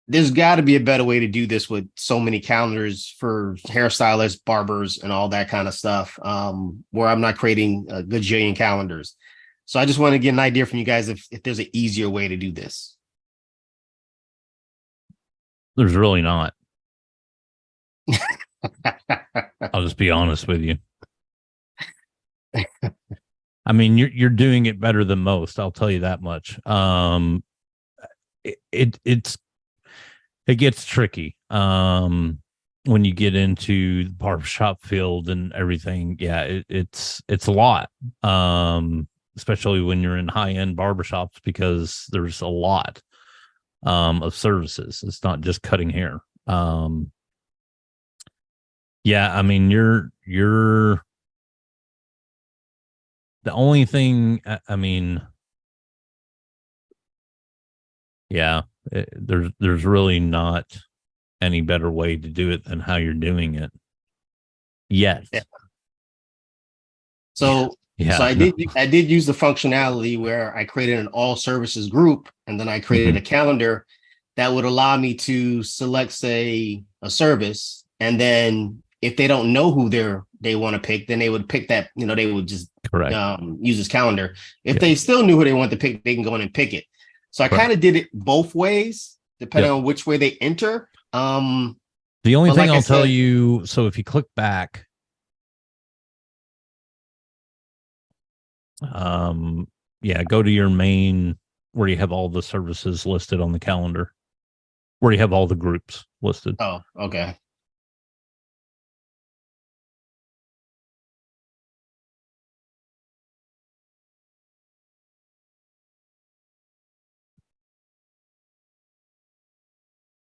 There's got to be a better way to do this with so many calendars for hairstylists, barbers, and all that kind of stuff, where I'm not creating a gajillion calendars. So I just want to get an idea from you guys if there's an easier way to do this. There's really not. I'll just be honest with you. I mean, you're doing it better than most. I'll tell you that much. It gets tricky when you get into the barbershop field and everything. Yeah, it's a lot, especially when you're in high-end barbershops, because there's a lot of services. It's not just cutting hair. Yeah, I mean, you're the only thing, I mean, yeah, there's really not any better way to do it than how you're doing it yet. Yeah. So Yeah, I did use the functionality where I created an all services group, and then I created a calendar that would allow me to select, say, a service, and then if they don't know who they want to pick, then they would pick that, they would just use this calendar. If they still knew who they want to pick, they can go in and pick it. So I kind of did it both ways, depending on which way they enter. The only thing I'll tell you, so if you click back, go to your main, where you have all the services listed on the calendar, where you have all the groups listed. Oh, okay.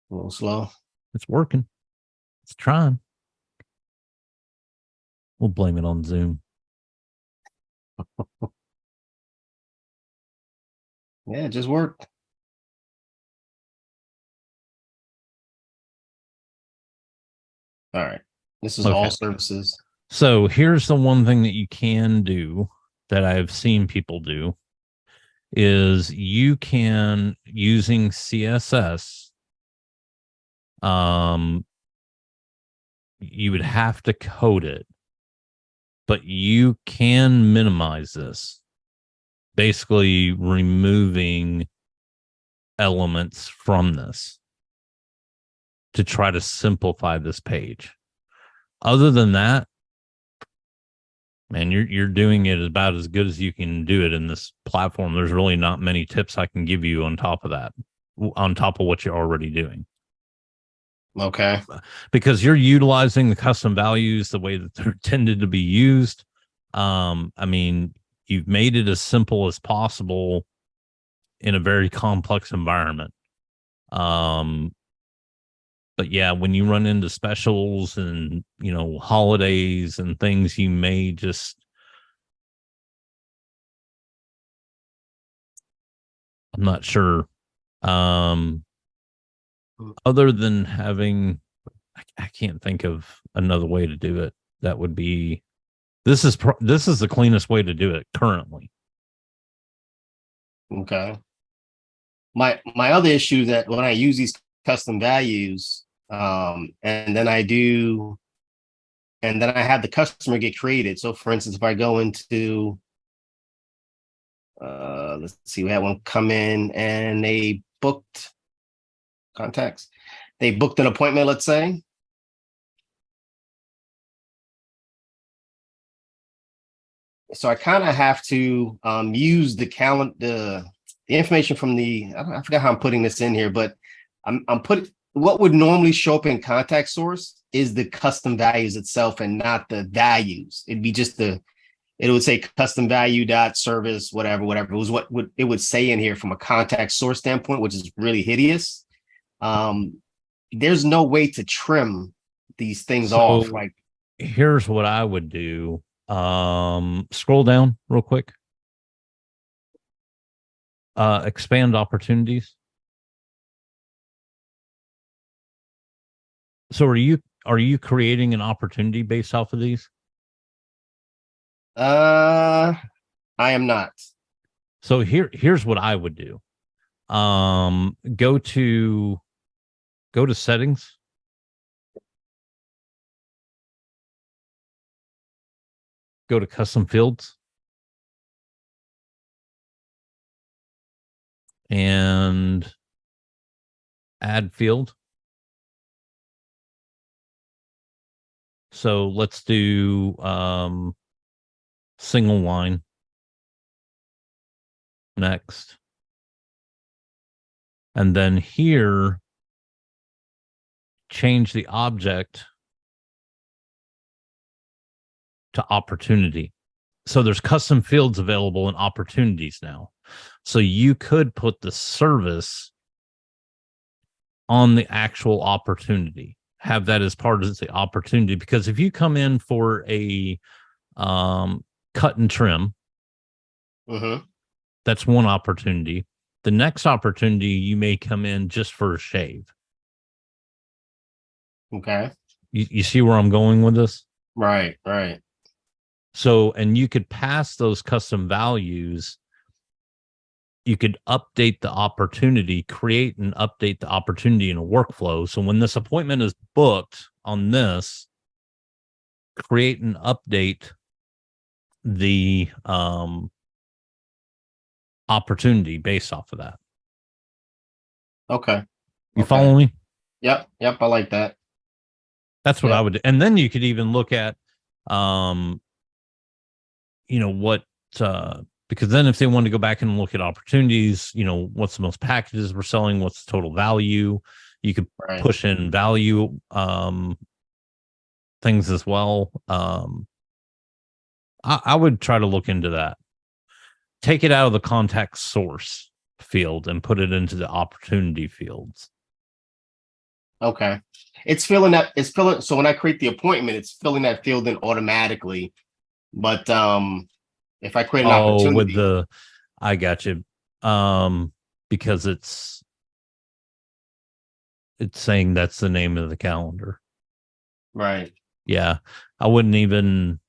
A little slow. It's working. It's trying. We'll blame it on Zoom. Yeah, it just worked. All right. This is all services. So here's the one thing that you can do that I've seen people do is you can, using CSS, you would have to code it, but you can minimize this, basically removing elements from this to try to simplify this page. Other than that, man, you're doing it about as good as you can do it in this platform. There's really not many tips I can give you on top of that, on top of what you're already doing. Okay. Because you're utilizing the custom values the way that they're intended to be used. I mean, you've made it as simple as possible in a very complex environment. But yeah, when you run into specials and, holidays and things, you may just, I'm not sure. Other than having, I can't think of another way to do it. That would be, this is the cleanest way to do it currently. Okay. My other issue that when I use these custom values, and then I have the customer get created. So for instance, if I go into, let's see, we had one come in and they booked contacts. They booked an appointment, let's say. So I kind of have to use the calendar, the information from I forgot how I'm putting this in here, but I'm putting what would normally show up in contact source is the custom values itself and not the values. It'd be just it would say custom value dot service, whatever. It was what it would say in here from a contact source standpoint, which is really hideous. There's no way to trim these things off. Like, here's what I would do. Scroll down real quick. Expand opportunities. So are you creating an opportunity based off of these? I am not. So here's what I would do. Go to settings. Go to custom fields. And add field. So let's do single line. Next. And then here, change the object to opportunity. So there's custom fields available in opportunities now. So you could put the service on the actual opportunity, have that as part of the opportunity. Because if you come in for a cut and trim, that's one opportunity. The next opportunity, you may come in just for a shave. Okay. You see where I'm going with this? Right. So, and you could pass those custom values. You could update the opportunity, create and update the opportunity in a workflow. So when this appointment is booked on this, create and update the opportunity based off of that. Okay. You follow me? Yep. I like that. That's what I would do. And then you could even look at, what, because then if they want to go back and look at opportunities, what's the most packages we're selling, what's the total value, you could push in value things as well. I would try to look into that. Take it out of the contact source field and put it into the opportunity fields. Okay. So when I create the appointment, it's filling that field in automatically. But if I create an opportunity, I got you. Because it's saying that's the name of the calendar. Right. Yeah. I wouldn't even,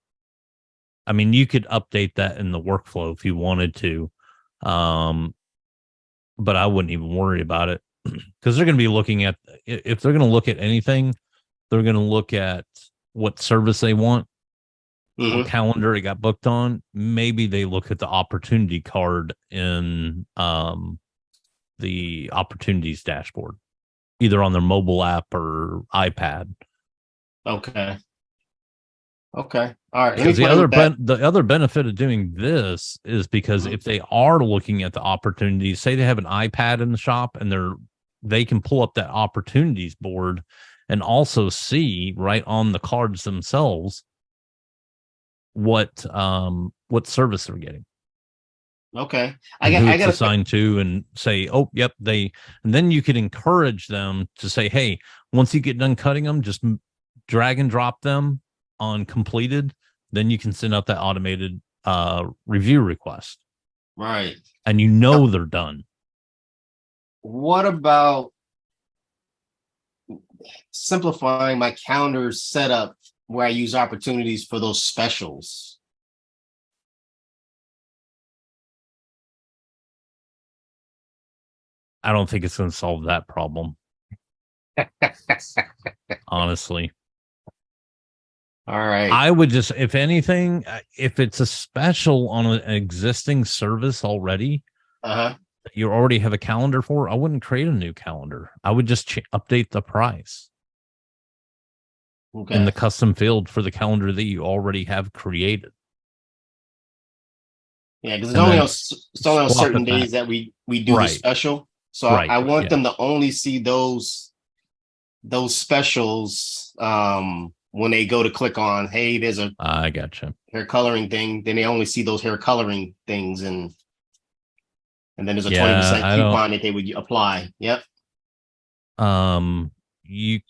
you could update that in the workflow if you wanted to. But I wouldn't even worry about it because they're going to be looking at, if they're going to look at anything, they're going to look at what service they want, what calendar it got booked on. Maybe they look at the opportunity card in the opportunities dashboard, either on their mobile app or iPad. Okay. All right. Because the other benefit of doing this is because if they are looking at the opportunities, say they have an iPad in the shop and they can pull up that opportunities board and also see right on the cards themselves what service they're getting. Okay. And who I it's got assigned to, and say, oh, yep, and then you could encourage them to say, hey, once you get done cutting them, just drag and drop them on completed. Then you can send out that automated review request. right. And you know they're done. What about simplifying my calendar setup where I use opportunities for those specials? I don't think it's going to solve that problem. Honestly. All right. I would just, if anything, if it's a special on an existing service already, Uh-huh. that you already have a calendar for, I wouldn't create a new calendar. I would just update the price Okay. in the custom field for the calendar that you already have created. Yeah, because and it's only on swap certain it back. days that we do the Right. special. So Right, I want yeah. them to only see those specials when they go to click on, hey, there's a I gotcha. hair coloring thing, then they only see those hair coloring things, and then there's a 20% I don't. coupon that they would apply. Yep. You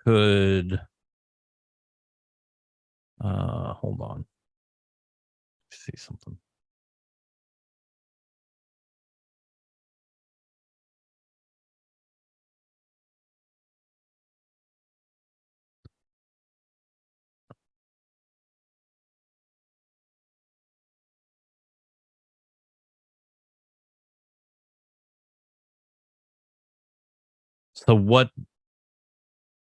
could hold on. See something. So what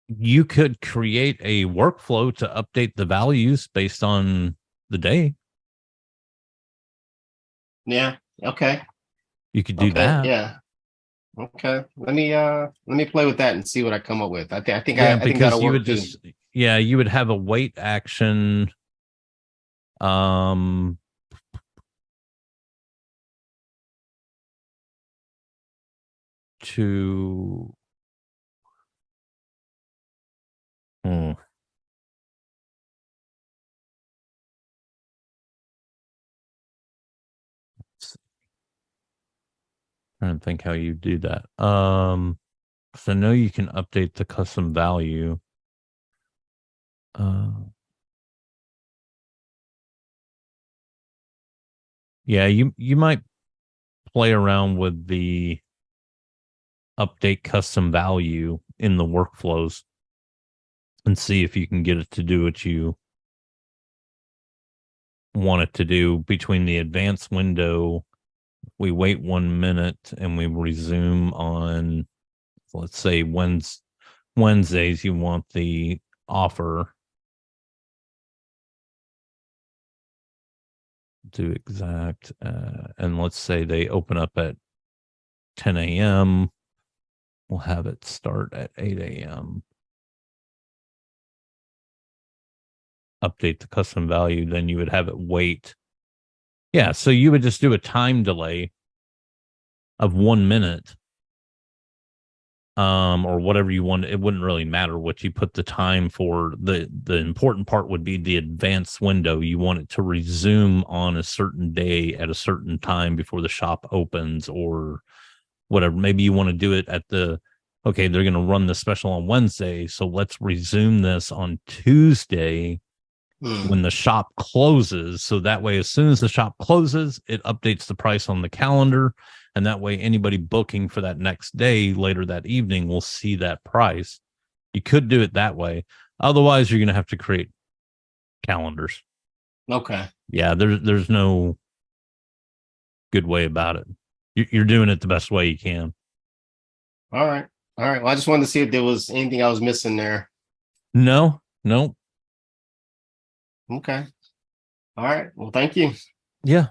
you could create a workflow to update the values based on the day. Yeah. Okay. You could do that. Yeah. Okay. Let me play with that and see what I come up with. I think Yeah, I think because that'll you work would just you would have a wait action. To trying to think how you do that. So I know you can update the custom value. Yeah, you might play around with the update custom value in the workflows and see if you can get it to do what you want it to do. Between the advanced window, we wait 1 minute and we resume on, let's say, Wednesdays, you want the offer. Do exact, and let's say they open up at 10 a.m. We'll have it start at 8 a.m. Update the custom value, then you would have it wait. Yeah, so you would just do a time delay of 1 minute, or whatever you want. It wouldn't really matter what you put the time for. The important part would be the advanced window. You want it to resume on a certain day at a certain time before the shop opens, or whatever. Maybe you want to do it at okay, they're going to run the special on Wednesday, so let's resume this on Tuesday when the shop closes. So that way, as soon as the shop closes, it updates the price on the calendar. And that way, anybody booking for that next day later that evening will see that price. You could do it that way. Otherwise, you're going to have to create calendars. Okay. Yeah, there's no good way about it. You're doing it the best way you can. All right. Well, I just wanted to see if there was anything I was missing there. No. Okay. All right. Well, thank you. Yeah.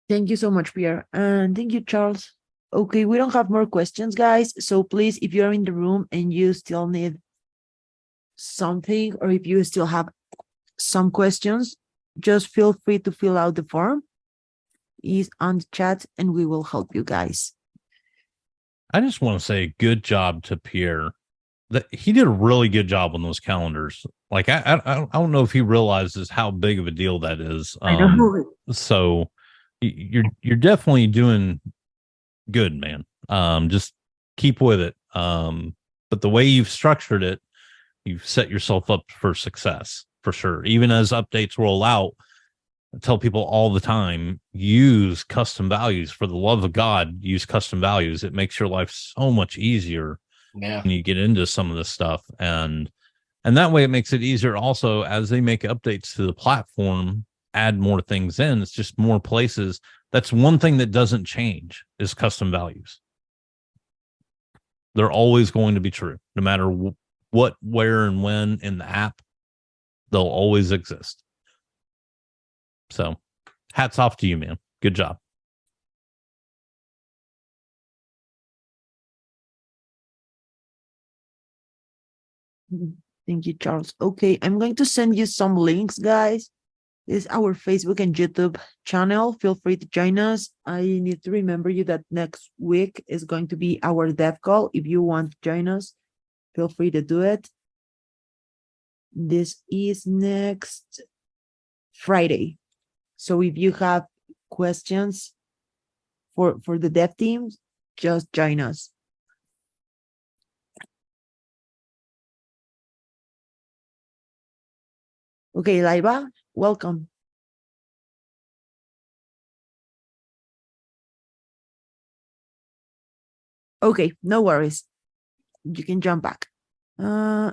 Thank you so much, Pierre. And thank you, Charles. Okay, we don't have more questions, guys. So please, if you're in the room and you still need something, or if you still have some questions, just feel free to fill out the form. It's on the chat and we will help you guys. I just want to say good job to Pierre. That he did a really good job on those calendars. Like I don't know if he realizes how big of a deal that is. I know. So you're definitely doing good, man. Just keep with it. But the way you've structured it, you've set yourself up for success for sure. Even as updates roll out, I tell people all the time, use custom values. For the love of God, use custom values. It makes your life so much easier Yeah. when you get into some of this stuff. And that way it makes it easier also as they make updates to the platform, add more things in. It's just more places. That's one thing that doesn't change is custom values. They're always going to be true, no matter what, where, and when in the app. They'll always exist. So hats off to you, man. Good job. Thank you, Charles. Okay, I'm going to send you some links, guys. This is our Facebook and YouTube channel. Feel free to join us. I need to remember you that next week is going to be our dev call. If you want to join us, feel free to do it. This is next Friday. So if you have questions for the dev teams, just join us. Okay, Laiba, welcome. Okay, no worries. You can jump back.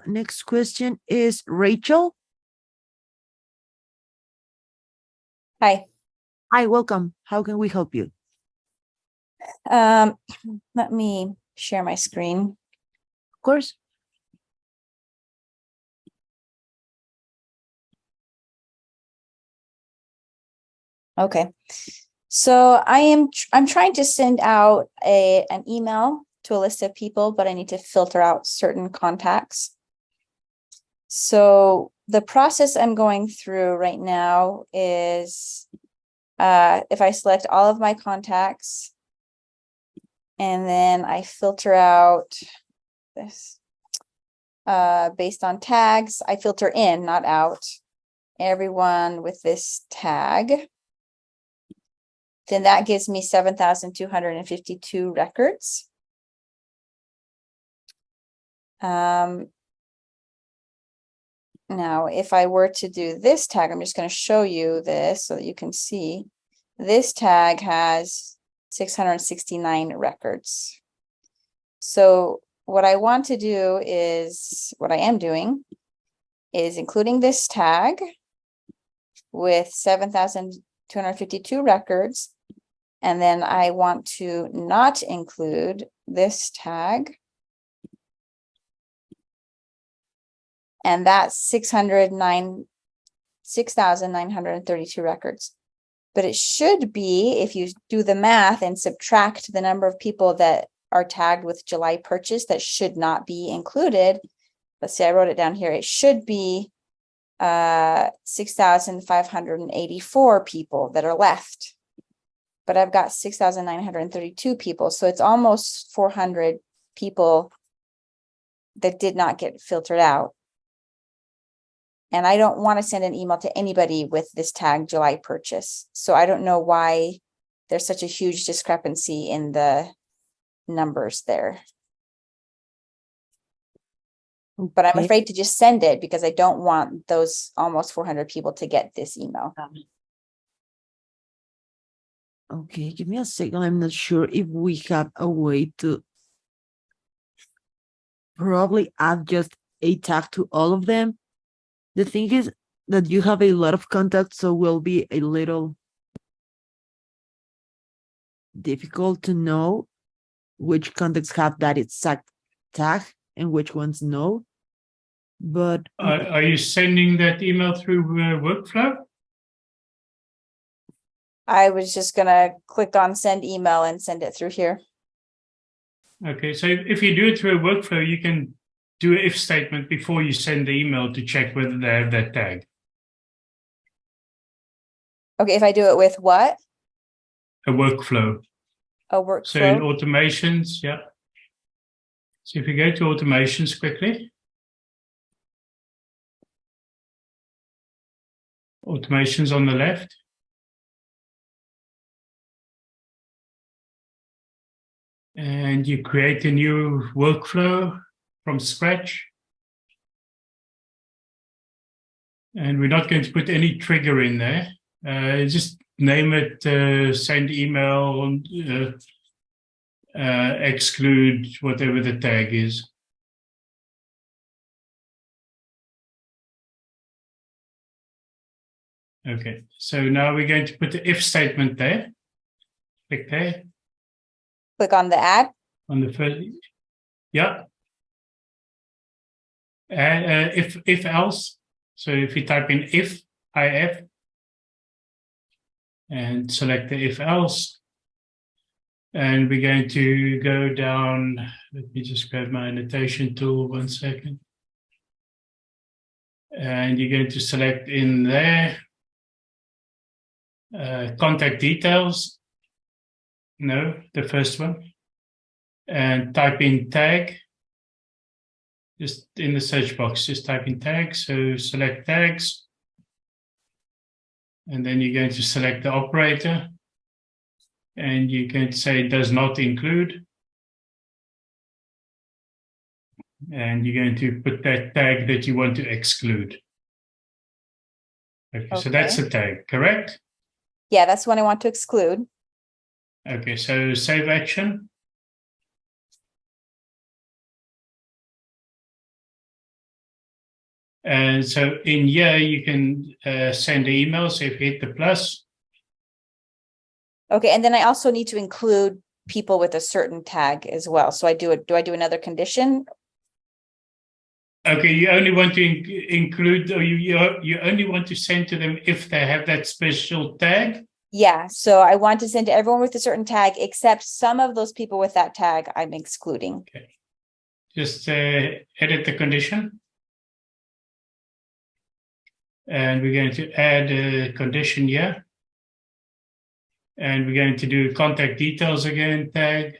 Next question is Rachel. Hi. Hi, welcome. How can we help you? Let me share my screen. Of course. Okay. So I'm trying to send out an email to a list of people, but I need to filter out certain contacts. So the process I'm going through right now is if I select all of my contacts and then I filter out this based on tags, I filter in, not out, everyone with this tag. Then that gives me 7,252 records. Now, if I were to do this tag, I'm just going to show you this so that you can see. This tag has 669 records. So what I want to do is, what I am doing is including this tag with 7,252 records. And then I want to not include this tag. And that's 6,932 records. But it should be, if you do the math and subtract the number of people that are tagged with July purchase that should not be included. Let's say I wrote it down here. It should be 6,584 people that are left. But I've got 6,932 people. So it's almost 400 people that did not get filtered out. And I don't want to send an email to anybody with this tag July purchase. So I don't know why there's such a huge discrepancy in the numbers there. But I'm afraid to just send it because I don't want those almost 400 people to get this email. Okay, give me a second. I'm not sure if we have a way to probably add just a tag to all of them. The thing is that you have a lot of contacts, so will be a little difficult to know which contacts have that exact tag and which ones no. But Are you sending that email through workflow? I was just going to click on send email and send it through here. Okay, so if you do it through a workflow, you can do an if statement before you send the email to check whether they have that tag. Okay, if I do it with what? A workflow. A workflow. So in automations, yeah. So if you go to automations quickly. Automations on the left. And you create a new workflow from scratch. And we're not going to put any trigger in there. Just name it, send email, exclude whatever the tag is. Okay, so now we're going to put the if statement there. Click there. Click on the add. On the first, yeah. And if else, so if you type in if and select the if else, and we're going to go down. Let me just grab my annotation tool 1 second. And you're going to select in there contact details. No, the first one. And type in tag. Just in the search box, just type in tag. So select tags. And then you're going to select the operator. And you're going to say does not include. And you're going to put that tag that you want to exclude. Okay, so that's the tag, correct? Yeah, that's the one I want to exclude. Okay, so save action. And so in here, you can send an email. So if you hit the plus. Okay, and then I also need to include people with a certain tag as well. So do I do another condition? Okay, you only want to include, or you only want to send to them if they have that special tag? Yeah, so I want to send to everyone with a certain tag, except some of those people with that tag I'm excluding. Okay. Just edit the condition. And we're going to add a condition here. And we're going to do contact details again, tag.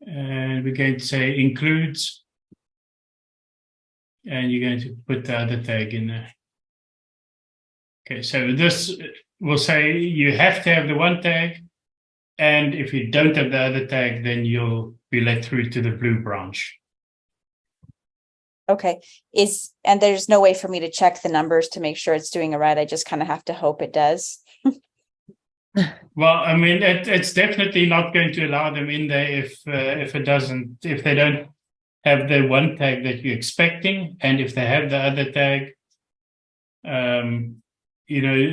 And we're going to say includes. And you're going to put the other tag in there. Okay, so this will say you have to have the one tag. And if you don't have the other tag, then you'll be led through to the blue branch. Okay, and there's no way for me to check the numbers to make sure it's doing it right. I just kind of have to hope it does. Well, I mean, it's definitely not going to allow them in there if it doesn't, if they don't have the one tag that you're expecting, and if they have the other tag,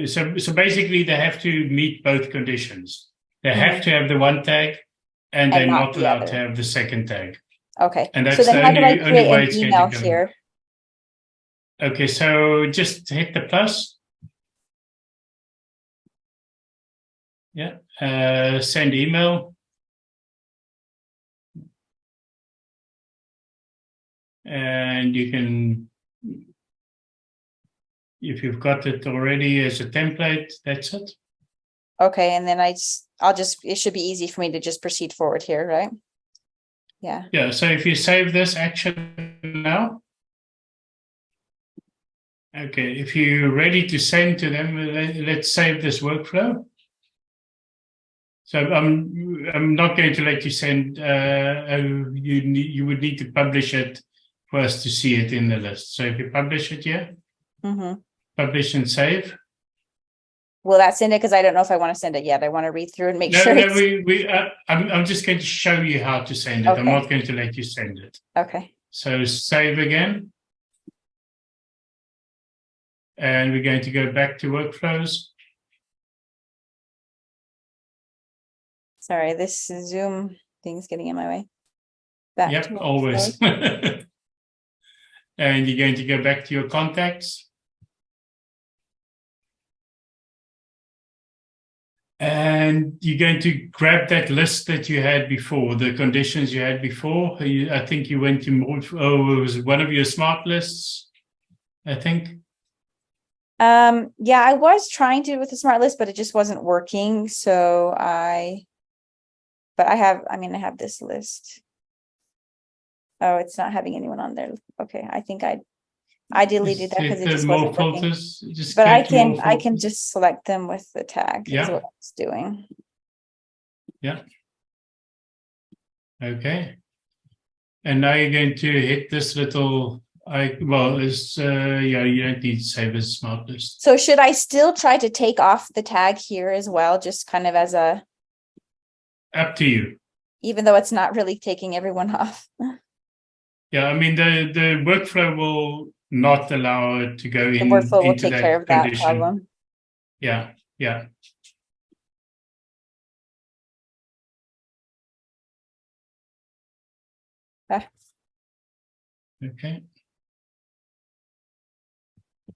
so basically they have to meet both conditions. They have to have the one tag, and they're not allowed to have the second tag. Okay, And that's so then the how do I only create way an it's email going to go. here? Okay, so just hit the plus. Yeah, send email. And you can, if you've got it already as a template, that's it. Okay, and then it should be easy for me to just proceed forward here, right? Yeah. Yeah, so if you save this action now. Okay, if you're ready to send to them, let's save this workflow. So I'm not going to let you send. You would need to publish it for us to see it in the list. So if you publish it here, publish and save. Will that send it? Because I don't know if I want to send it yet. I want to read through and make sure. I'm just going to show you how to send it. Okay. I'm not going to let you send it. Okay. So save again. And we're going to go back to workflows. Sorry, this Zoom thing's getting in my way. Back Yep, to always. And you're going to go back to your contacts. And you're going to grab that list that you had before, the conditions you had before. I think you went to more, it was one of your smart lists, I think. Yeah, I was trying to with the smart list, but it just wasn't working. So I have this list. Oh, it's not having anyone on there. Okay, I think I deleted that because it just more wasn't working. filters. Just But I create more can filters. just select them with the tag is Yeah. what it's doing. Yeah. Okay. And now you're going to hit this little it's yeah, you don't need to save as smart list. So should I still try to take off the tag here as well, just kind of as a, Up to you. even though it's not really taking everyone off? Yeah, I mean the workflow will not allow it to go The in workflow will into take care that of that condition. problem. Yeah, yeah. Okay. Okay.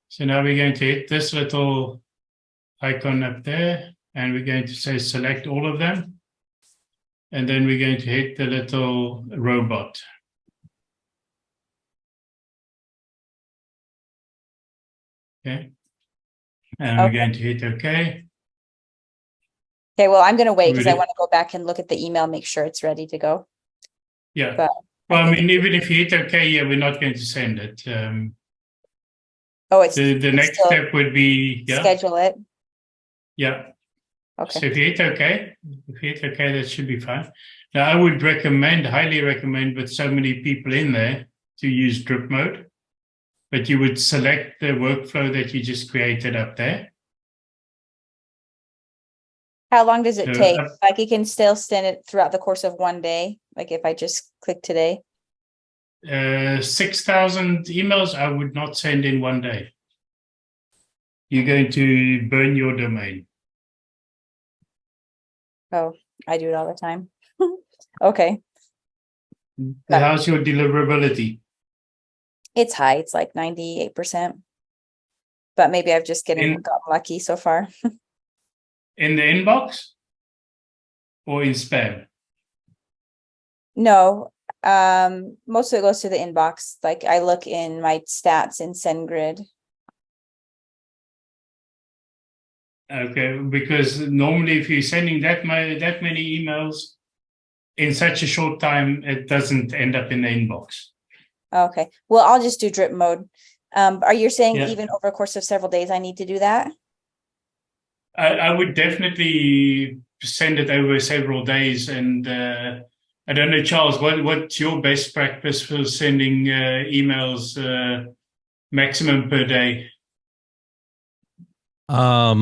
So now we're going to hit this little icon up there, and we're going to say select all of them. And then we're going to hit the little robot. Okay. And we're Okay. going to hit OK. Okay, well, I'm gonna wait because I Really? want to go back and look at the email, make sure it's ready to go. Yeah. But Well, I think mean, it- even if you hit OK, yeah, we're not going to send it. Oh, it's The it's next still step would be, yeah, schedule it. yeah. So Okay. if you hit OK, that should be fine. Now, I would recommend, highly recommend, with so many people in there, to use drip mode. But you would select the workflow that you just created up there. How long does it So take? up- Like, you can still send it throughout the course of one day? Like, if I just click today? 6,000 emails, I would not send in one day. You're going to burn your domain. Oh, I do it all the time. Okay, How's your deliverability? it's high. It's like 98%. But maybe I've just gotten lucky so far. In the inbox or in spam? No, most of it goes to the inbox. Like, I look in my stats in SendGrid. Okay, because normally if you're sending that many emails in such a short time, it doesn't end up in the inbox. Okay, well, I'll just do drip mode. Are you saying Yeah. even over a course of several days, I need to do that? I would definitely send it over several days. And I don't know, Charles, what's your best practice for sending emails maximum per day? I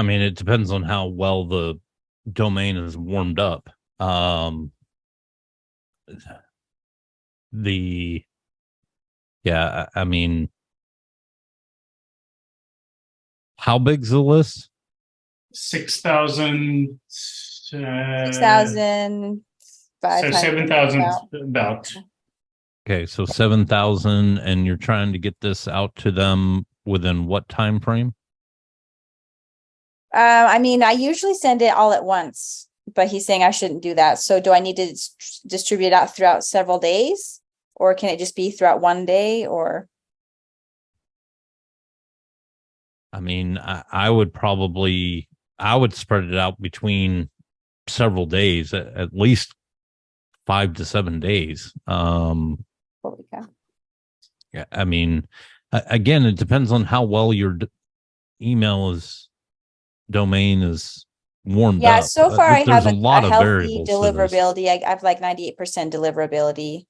mean, it depends on how well the domain is warmed up. I mean, how big's the list? 6,000. 6,500. So 7,000 about. Okay, so 7,000, and you're trying to get this out to them within what time frame? I mean, I usually send it all at once, but he's saying I shouldn't do that. So do I need to distribute it out throughout several days, or can it just be throughout one day? Or I mean, I would spread it out between several days, at least 5 to 7 days. holy cow. Yeah, I mean, again, it depends on how well your domain is warmed Yeah, up. so far I There's have a lot of healthy variables to this. deliverability. I have like 98% deliverability.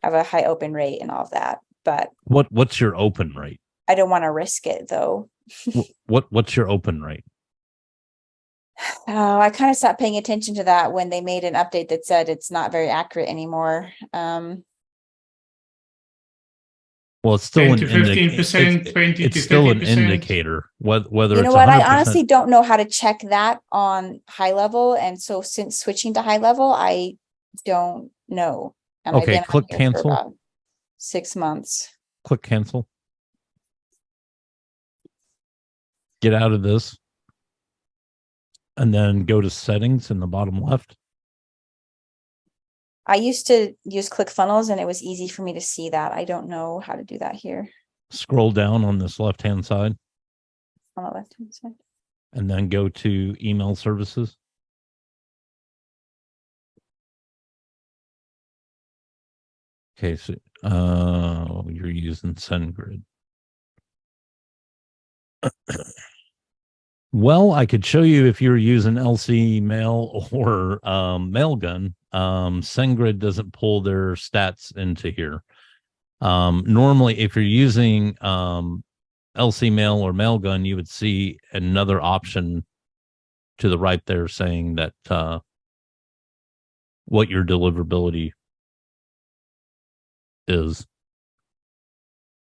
I have a high open rate and all of that, but What's your open rate? I don't want to risk it though. What's your open rate? Oh, I kind of stopped paying attention to that when they made an update that said it's not very accurate anymore. Well, it's still 10 to 15%, 20 it's to still an 30%. indicator. Whether You know it's what? 100%. I honestly don't know how to check that on high level. And so since switching to high level, I don't know. And Okay, I've been click on here for cancel. about 6 months. Click cancel. Get out of this. And then go to settings in the bottom left. I used to use ClickFunnels and it was easy for me to see that. I don't know how to do that here Scroll down on this left-hand side on the left-hand side. and then go to email services. Okay, so You're using SendGrid. Well, I could show you if you're using LC Mail or Mailgun. SendGrid doesn't pull their stats into here. Normally, if you're using LC Mail or Mailgun, you would see another option to the right there saying that what your deliverability is.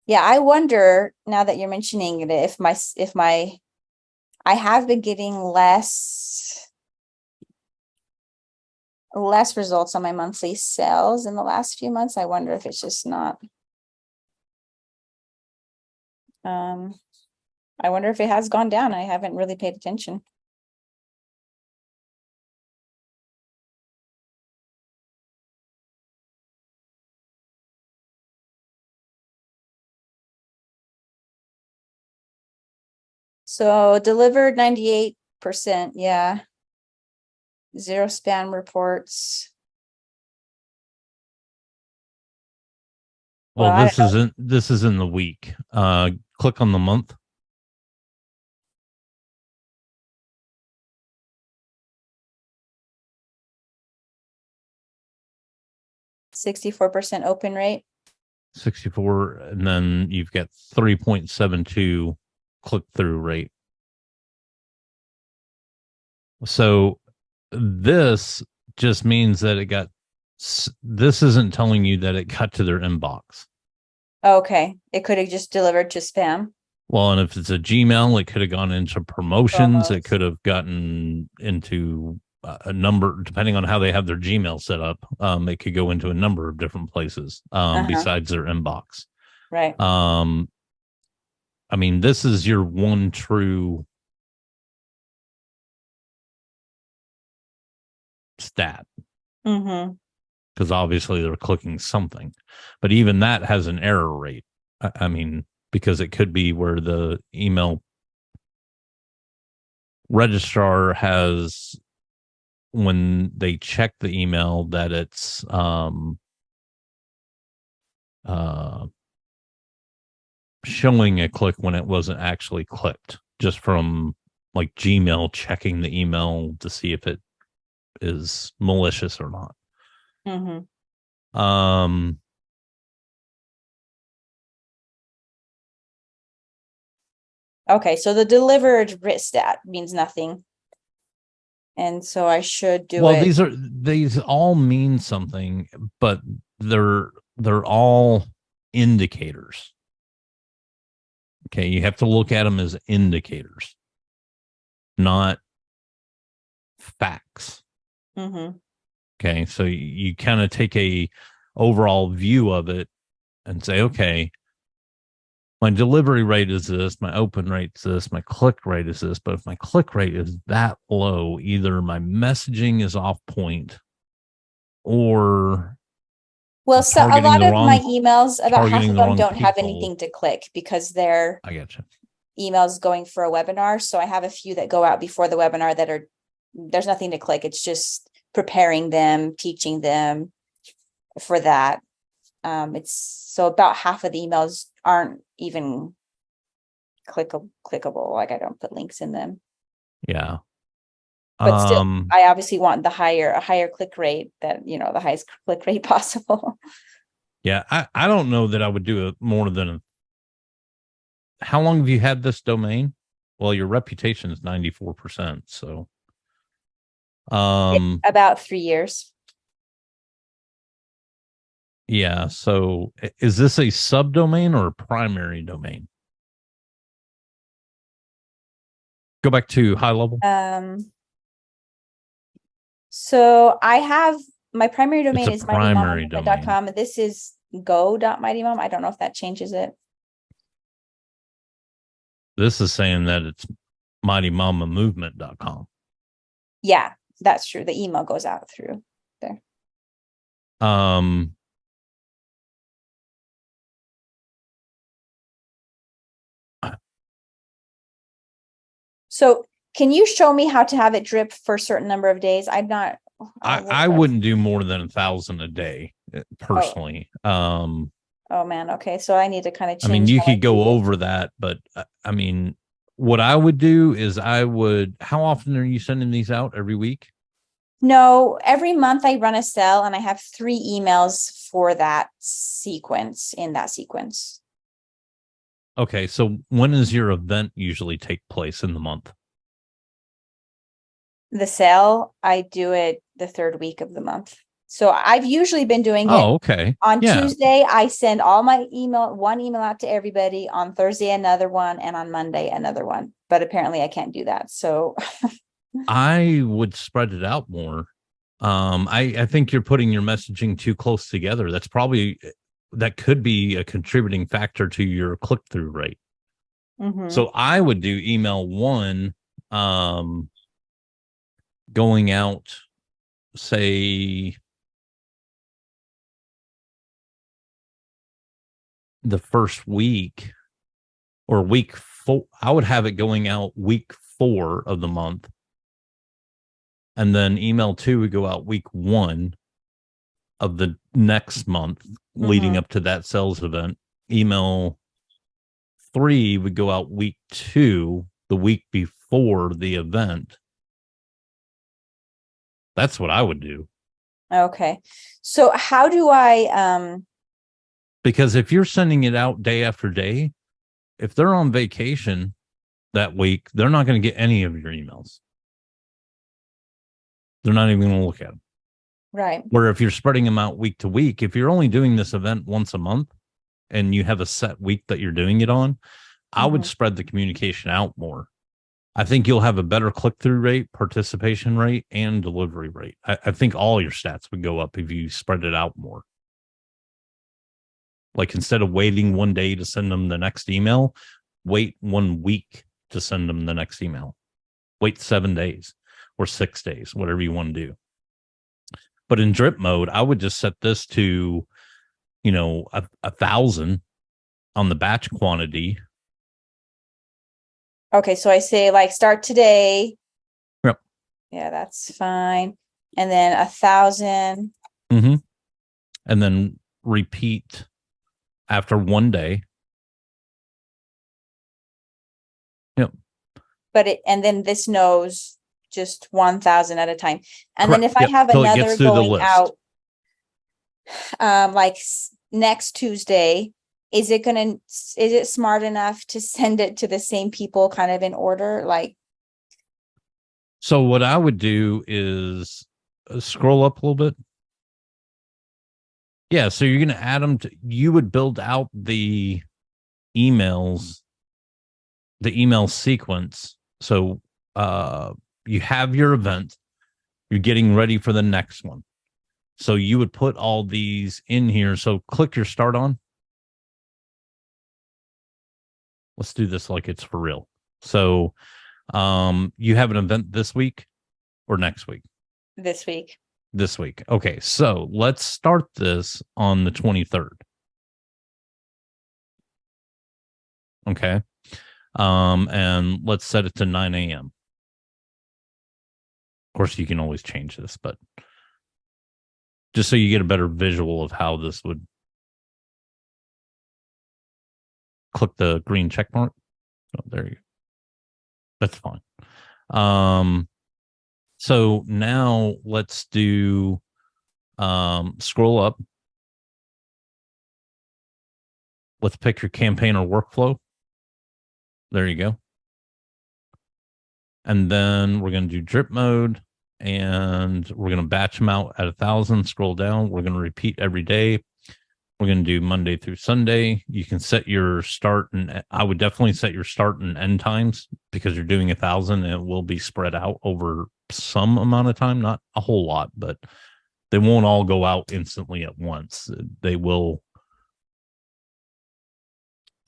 Yeah, I wonder now that you're mentioning it, if I have been getting less results on my monthly sales in the last few months. I wonder if it's just not. I wonder if it has gone down. I haven't really paid attention. So delivered 98%, yeah. 0 spam reports. Well, I don't know. this is in the week. Click on the month. %64% open rate. 64, and then you've got 3.72 click-through rate. So this just means that it got, this isn't telling you that it got to their inbox. Okay, it could have just delivered to spam. Well, and if it's a Gmail, it could have gone into promotions. It Promos. could have gotten into a number, depending on how they have their Gmail set up. It could go into a number of different places besides their inbox. Right. I mean, this is your one true stat. Mm-hmm. Because obviously they're clicking something, but even that has an error rate. I mean, because it could be where the email registrar has, when they check the email, that it's showing a click when it wasn't actually clicked, just from like Gmail checking the email to see if it is malicious or not. Mm-hmm. Okay, so the delivered writ stat means nothing. And so I should do well, it. these all mean something, but they're all indicators. Okay, you have to look at them as indicators, not facts. Mm-hmm. Okay, so you kind of take a overall view of it and say, okay, my delivery rate is this, my open rate is this, my click rate is this. But if my click rate is that low, either my messaging is off point, or Well, so a lot of my emails, about half targeting of the them wrong don't have people. anything to click because they're I get you. emails going for a webinar. So I have a few that go out before the webinar that are, there's nothing to click. It's just preparing them, teaching them for that. It's so about half of the emails aren't even clickable. Like I don't put links in them. Yeah. But still, I obviously want a higher click rate, that, you know, the highest click rate possible. Yeah, I don't know that I would do it more than how long have you had this domain? Well, your reputation is 94%. So about 3 years. Yeah. So is this a subdomain or a primary domain? Go back to high level. So I have my primary domain is primary mightymom.com. This is go.mightymom. I don't know if that changes it. This is saying that it's mightymamamovement.com. Yeah, that's true. The email goes out through there. So can you show me how to have it drip for a certain number of days? I'm not. I wouldn't do more than 1,000 a day personally. Oh man, okay. So I need to kind of I mean, change. you how I could go do it. over that, but I mean, what I would do is how often are you sending these out every week? No, every month I run a cell and I have 3 emails for that sequence in that sequence. Okay, so when does your event usually take place in the month? The cell, I do it the 3rd week of the month. So I've usually been doing it Oh, okay. on Yeah. Tuesday. I send all my one email out to everybody. On Thursday, another one, and on Monday, another one. But apparently I can't do that. So I would spread it out more. I think you're putting your messaging too close together. That could be a contributing factor to your click-through rate. Mhm. So I would do email 1, going out, say, the first week or week 4. I would have it going out week 4 of the month. And then email 2 would go out week 1 of the next month leading up to that sales event. Email 3 would go out week 2, the week before the event. That's what I would do. Okay. So how do I Because if you're sending it out day after day, if they're on vacation that week, they're not going to get any of your emails. They're not even going to look at them. right. Where if you're spreading them out week to week, if you're only doing this event once a month and you have a set week that you're doing it on, I would spread the communication out more. I think you'll have a better click-through rate, participation rate, and delivery rate. I think all your stats would go up if you spread it out more. Like instead of waiting 1 day to send them the next email, wait 1 week to send them the next email. Wait 7 days or 6 days, whatever you want to do. But in drip mode, I would just set this to, 1,000 on the batch quantity. Okay, so I say like start today. Yep. Yeah, that's fine. And then 1,000. And then repeat after 1 day. Yep. And then this knows just 1,000 at a time. And then Correct. if I Yep. have Till it another gets through the going list. out, next Tuesday, is it smart enough to send it to the same people kind of in order? Like, So what I would do is scroll up a little bit. Yeah, so you're going to add them you would build out the emails, the email sequence. So you have your event, you're getting ready for the next one. So you would put all these in here. So click your start on. Let's do this like it's for real. So you have an event this week or next week? this week. This week. Okay, so let's start this on the 23rd. Okay. And let's set it to 9 a.m. Of course, you can always change this, but just so you get a better visual of how this would click the green check mark. Oh, there you go. That's fine. So now let's do scroll up. Let's pick your campaign or workflow. There you go. And then we're going to do drip mode and we're going to batch them out at 1,000. Scroll down. We're going to repeat every day. We're going to do Monday through Sunday. You can set your start and I would definitely set your start and end times because you're doing 1,000 and it will be spread out over some amount of time, not a whole lot, but they won't all go out instantly at once. They will.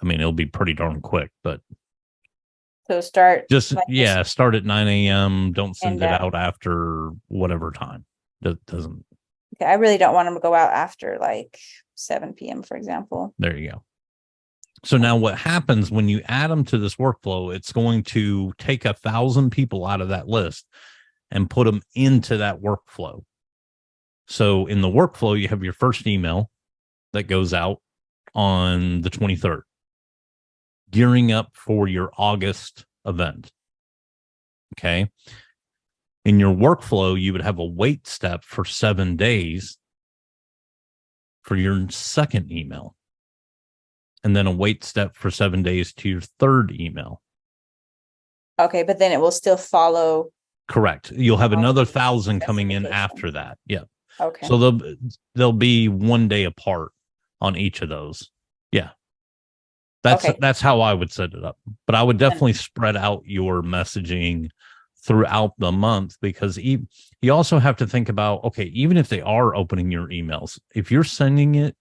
I mean, it'll be pretty darn quick, but So start start at 9 a.m. Don't send And, it out after whatever time. That doesn't. Okay, I really don't want them to go out after like 7 p.m., for example. There you go. So now what happens when you add them to this workflow, it's going to take 1,000 people out of that list and put them into that workflow. So in the workflow, you have your first email that goes out on the 23rd, gearing up for your August event. Okay. In your workflow, you would have a wait step for 7 days for your second email, and then a wait step for 7 days to your third email. Okay, but then it will still follow. Correct. You'll have another 1,000 coming in Specifications. after that. Yeah. Okay. So they'll be 1 day apart on each of those. Yeah. That's how I would set it up. But I would definitely spread out your messaging throughout the month, because you also have to think about, okay, even if they are opening your emails, if you're sending it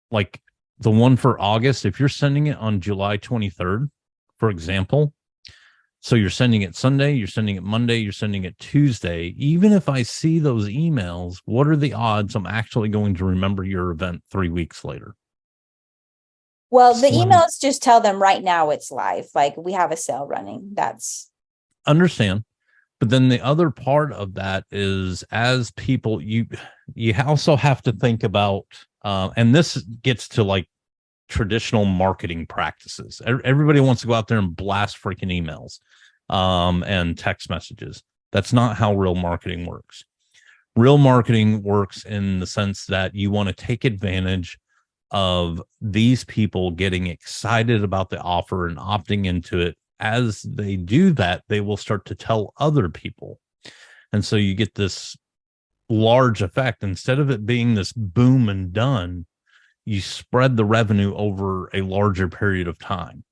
like the one for August, if you're sending it on July 23rd, for example, so you're sending it Sunday, you're sending it Monday, you're sending it Tuesday, even if I see those emails, what are the odds I'm actually going to remember your event 3 weeks later? Well, the emails just tell them right now it's live. Like, we have a sale running. That's understand. But then the other part of that is, as people, you also have to think about, and this gets to like traditional marketing practices. Everybody wants to go out there and blast freaking emails and text messages. That's not how real marketing works. Real marketing works in the sense that you want to take advantage of these people getting excited about the offer and opting into it. As they do that, they will start to tell other people. And so you get this large effect. Instead of it being this boom and done, you spread the revenue over a larger period of time.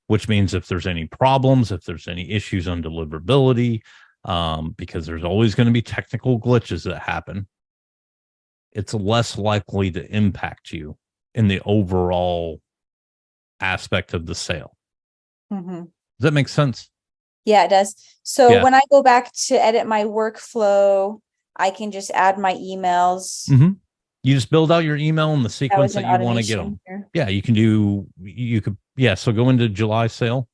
Which means if there's any problems, if there's any issues on deliverability, because there's always going to be technical glitches that happen, it's less likely to impact you in the overall aspect of the sale. mm-hmm. Does that make sense? Yeah, it does. So Yeah. when I go back to edit my workflow, I can just add my emails. Mm-hmm. You just build out your email in the That sequence was that an you want to get automation them. here. Yeah, you could, yeah. So go into July sale.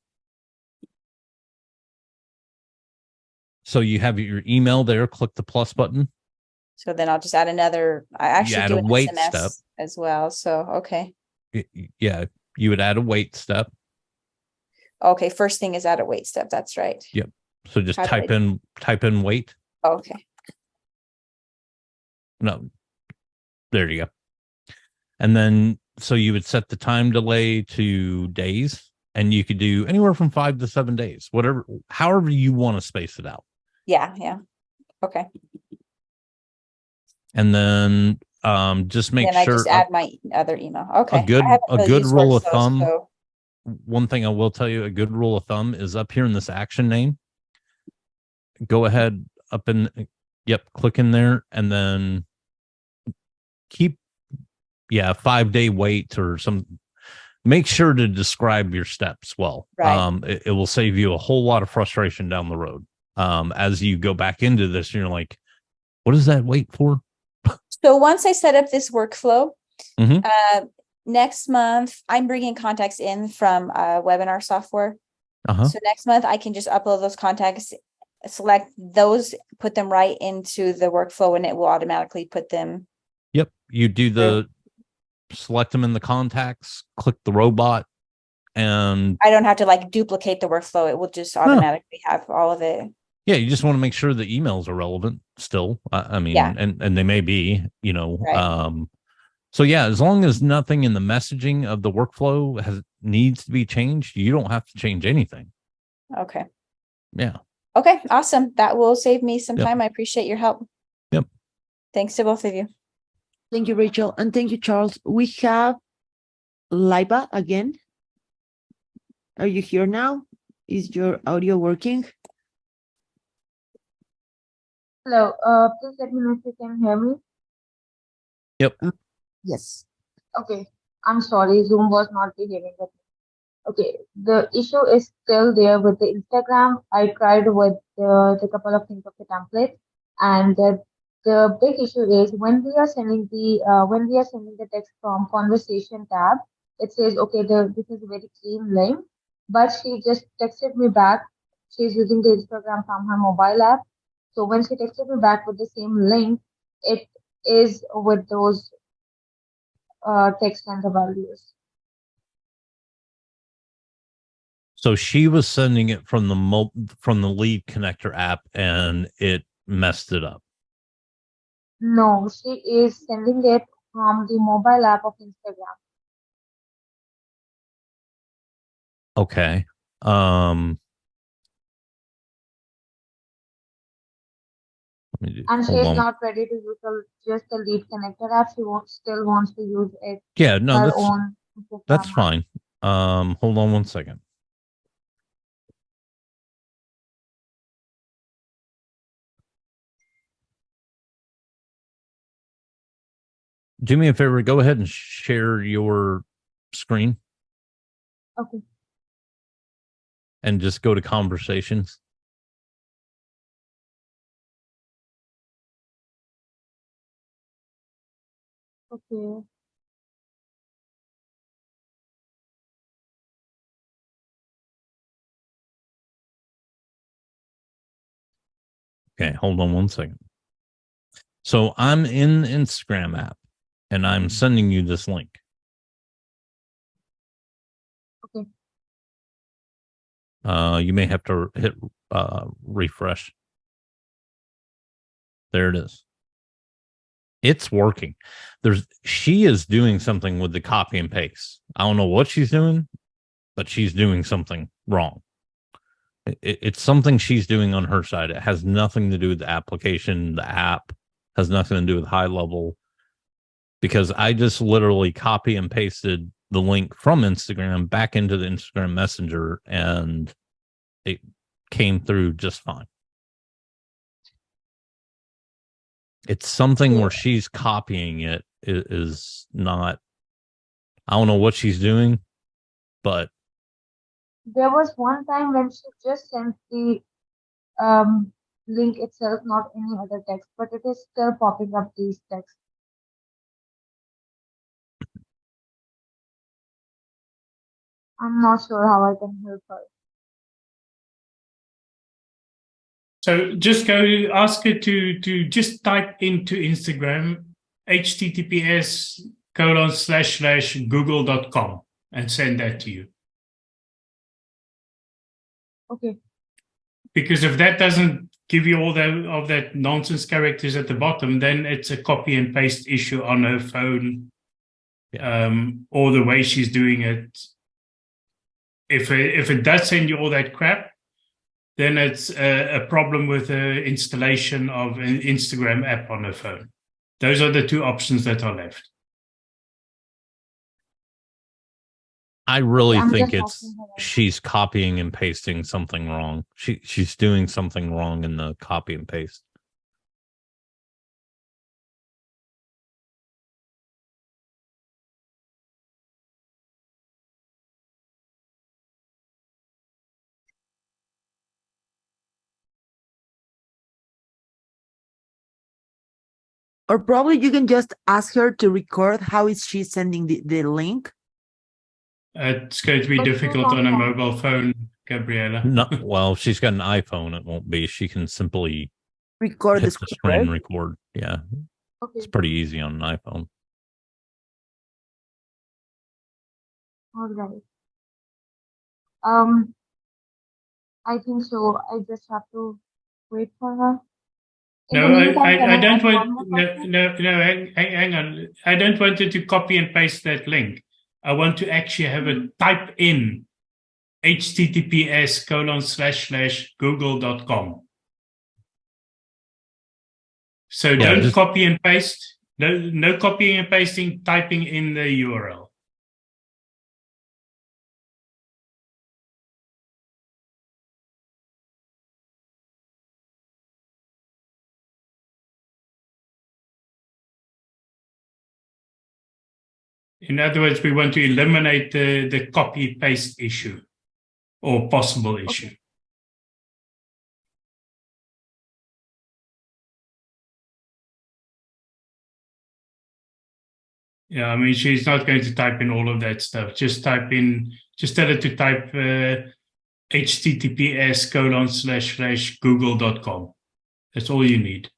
So you have your email there, click the plus button. So then I'll just add another. I actually add do a an wait SMS step. as well. So, okay. Yeah, you would add a wait step. Okay. First thing is add a wait step. That's right. Yep. So just How do type in wait. Okay. No, there you go. And then, so you would set the time delay to days, and you could do anywhere from 5 to 7 days, however you want to space it out. Yeah. Yeah. Okay. And then just make Then sure I just add my other email. Okay. a good I haven't really good used rule of workflows, thumb. so- One thing I will tell you, a good rule of thumb is up here in this action name. Go ahead up in, click in there, and then keep 5-day wait or some. Make sure to describe your steps well. Right. It will save you a whole lot of frustration down the road. As you go back into this, you're like, what is that wait for? So once I set up this workflow, Mhm. Next month, I'm bringing contacts in from webinar software. Uh-huh. So next month, I can just upload those contacts, select those, put them right into the workflow, and it will automatically put them. Yep. You do select them in the contacts, click the robot, and I don't have to like duplicate the workflow. It will just automatically have all of it. yeah, you just want to make sure the emails are relevant still. I mean, Yeah. and they may be, Right. so yeah, as long as nothing in the messaging of the workflow needs to be changed, you don't have to change anything. Okay. Yeah. Okay. Awesome. That will save me some Yep. time. I appreciate your help. Yep. Thanks to both of you. Thank you, Rachel. And thank you, Charles. We have Liba again. Are you here now? Is your audio working? Hello, please let me know if you can hear me. Yes. Okay, I'm sorry, Zoom was not behaving with me. Okay, the issue is still there with the Instagram. I tried with the couple of things of the template, and the big issue is when we are sending the text from conversation tab, it says okay, this is a very clean link, but she just texted me back. She's using the Instagram from her mobile app. So when she texted me back with the same link, it is with those text and the values. So she was sending it from the lead connector app, and it messed it up. No, she is sending it from the mobile app of Instagram. Okay. And she hold is on. not ready to use just the lead connector app. She still wants to use it Yeah, no, her own that's Instagram app. fine. Hold on one second. Do me a favor, go ahead and share your screen Okay. and just go to conversations. Okay. Okay, hold on one second. So I'm in the Instagram app and I'm sending you this link. Okay. You may have to hit refresh. There it is. It's working. She is doing something with the copy and paste. I don't know what she's doing, but she's doing something wrong. It's something she's doing on her side. It has nothing to do with the application. The app has nothing to do with high level, because I just literally copy and pasted the link from Instagram back into the Instagram Messenger, and it came through just fine. It's something where she's copying it is not, I don't know what she's doing, but There was one time when she just sent the link itself, not any other text, but it is still popping up these texts. I'm not sure how I can help her. So just go ask her to just type into Instagram https://google.com and send that to you. Okay. Because if that doesn't give you all that nonsense characters at the bottom, then it's a copy and paste issue on her phone, or the way she's doing it. If it does send you all that crap, then it's a problem with the installation of an Instagram app on her phone. Those are the two options that are left. I really I'm think just asking her. she's copying and pasting something wrong. She's doing something wrong in the copy and paste. Or probably you can just ask her to record how is she sending the link. It's going to be But she's difficult on on a phone. mobile phone, Gabriella. No, well, if she's got an iPhone, it won't be. She can simply Record the hit the screen right? record. Yeah, Okay. it's pretty easy on an iPhone. All right. I think so. I just have to wait for her. In No, the meantime, can I don't ask one want, more no, question? hang on. I don't want you to copy and paste that link. I want to actually have a type in https://google.com. So Yeah, don't just- copy and paste. No copying and pasting, typing in the URL. In other words, we want to eliminate the copy paste issue or possible issue. Yeah, I mean, she's not going to type in all of that stuff. Just tell her to type https://google.com. That's all you need.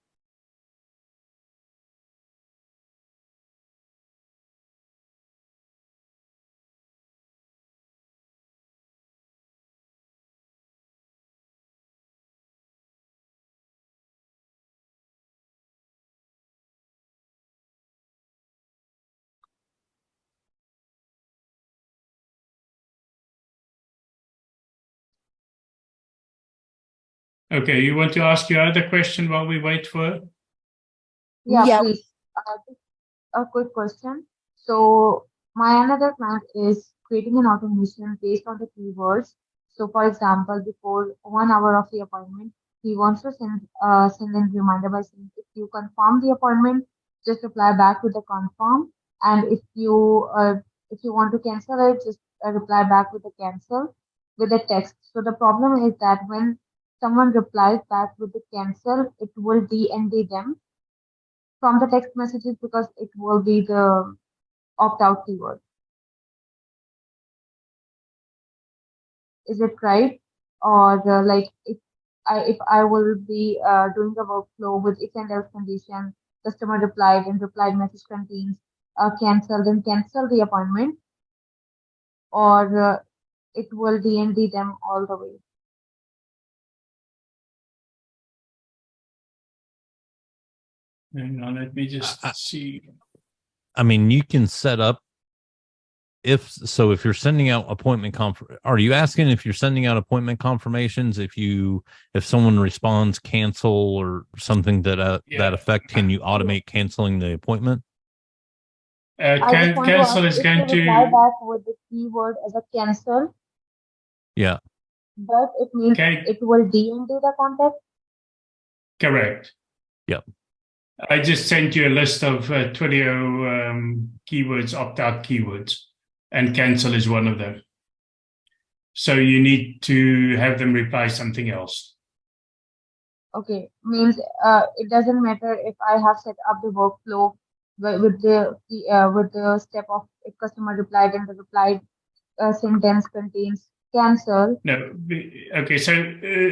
Okay, you want to ask your other question while we wait for her? Yeah, please. Just a quick question. So my another client is creating an automation based on the keywords. So for example, before 1 hour of the appointment, he wants to send a reminder by saying, if you confirm the appointment, just reply back with the confirm. And if you want to cancel it, just reply back with the cancel with the text. So the problem is that when someone replies back with the cancel, it will DND them from the text messages because it will be the opt-out keyword. Is it right? Or like if I will be doing the workflow with if and else condition, customer replied and replied message contains cancel, then cancel the appointment, or it will DND them all the way. Hang on, let me just see. I mean, you can set up if you're sending out are you asking if you're sending out appointment confirmations, if someone responds cancel or something that effect, can you automate canceling the appointment? I just want to ask Cancel is if going you reply to, back with the keyword as a cancel, Yeah. but it means Okay. it will DND the contact. correct. Yep. I just sent you a list of Twilio keywords, opt-out keywords, and cancel is one of them. So you need to have them reply something else. Okay, means it doesn't matter if I have set up the workflow with the step of if customer replied and the replied sentence contains cancel. No, okay, so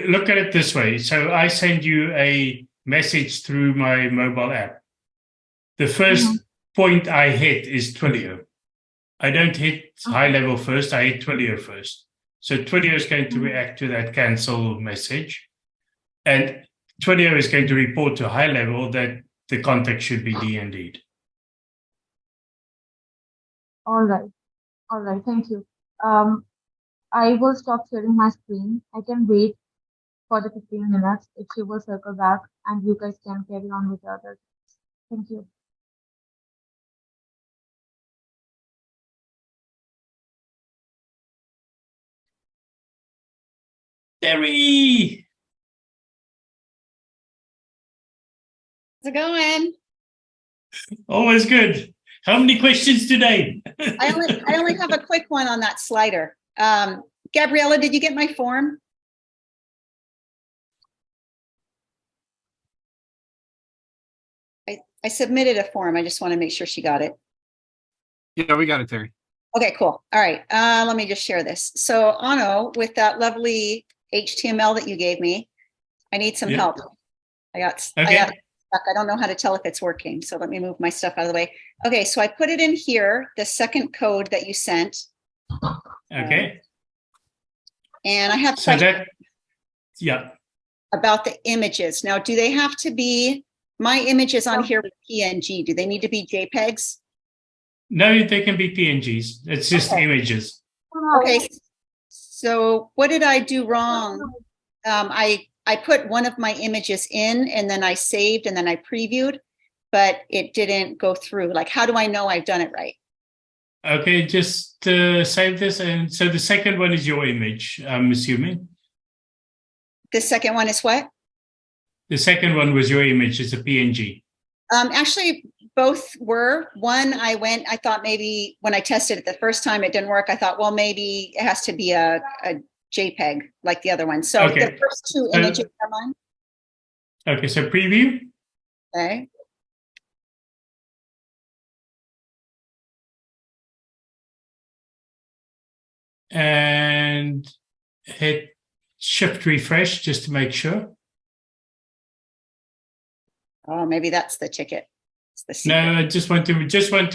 look at it this way. So I send you a message through my mobile app. The first point I hit is Twilio. I don't hit high level first, I hit Twilio first. So Twilio is going to react to that cancel message. And Twilio is going to report to high level that the contact should be DND'd. All right, thank you. I will stop sharing my screen. I can wait for the 15 minutes if she will circle back and you guys can carry on with the others. Thank you. Terry! How's it going? Always good. How many questions today? I only have a quick one on that slider. Gabriella, did you get my form? I submitted a form. I just want to make sure she got it. Yeah, we got it, Terry. Okay, cool. All right. Let me just share this. So Ano, with that lovely HTML that you gave me, I need some help. I got stuck. I don't know how to tell if it's working. So let me move my stuff out of the way. Okay, so I put it in here, the second code that you sent. Okay. And I have questions about the images. Now, do they have to be, my images on here with PNG, do they need to be JPEGs? No, they can be PNGs. It's just images. Okay. So what did I do wrong? I put one of my images in and then I saved and then I previewed, but it didn't go through. Like, how do I know I've done it right? Okay, just save this. And so the second one is your image, I'm assuming. The second one is what? The second one was your image. It's a PNG. Actually, both were. One, I thought maybe when I tested it the first time, it didn't work. I thought, well, maybe it has to be a JPEG like the other one. So the first two images are mine. Okay, so preview. Okay. And hit shift refresh just to make sure. Oh, maybe that's the ticket. No, I just want to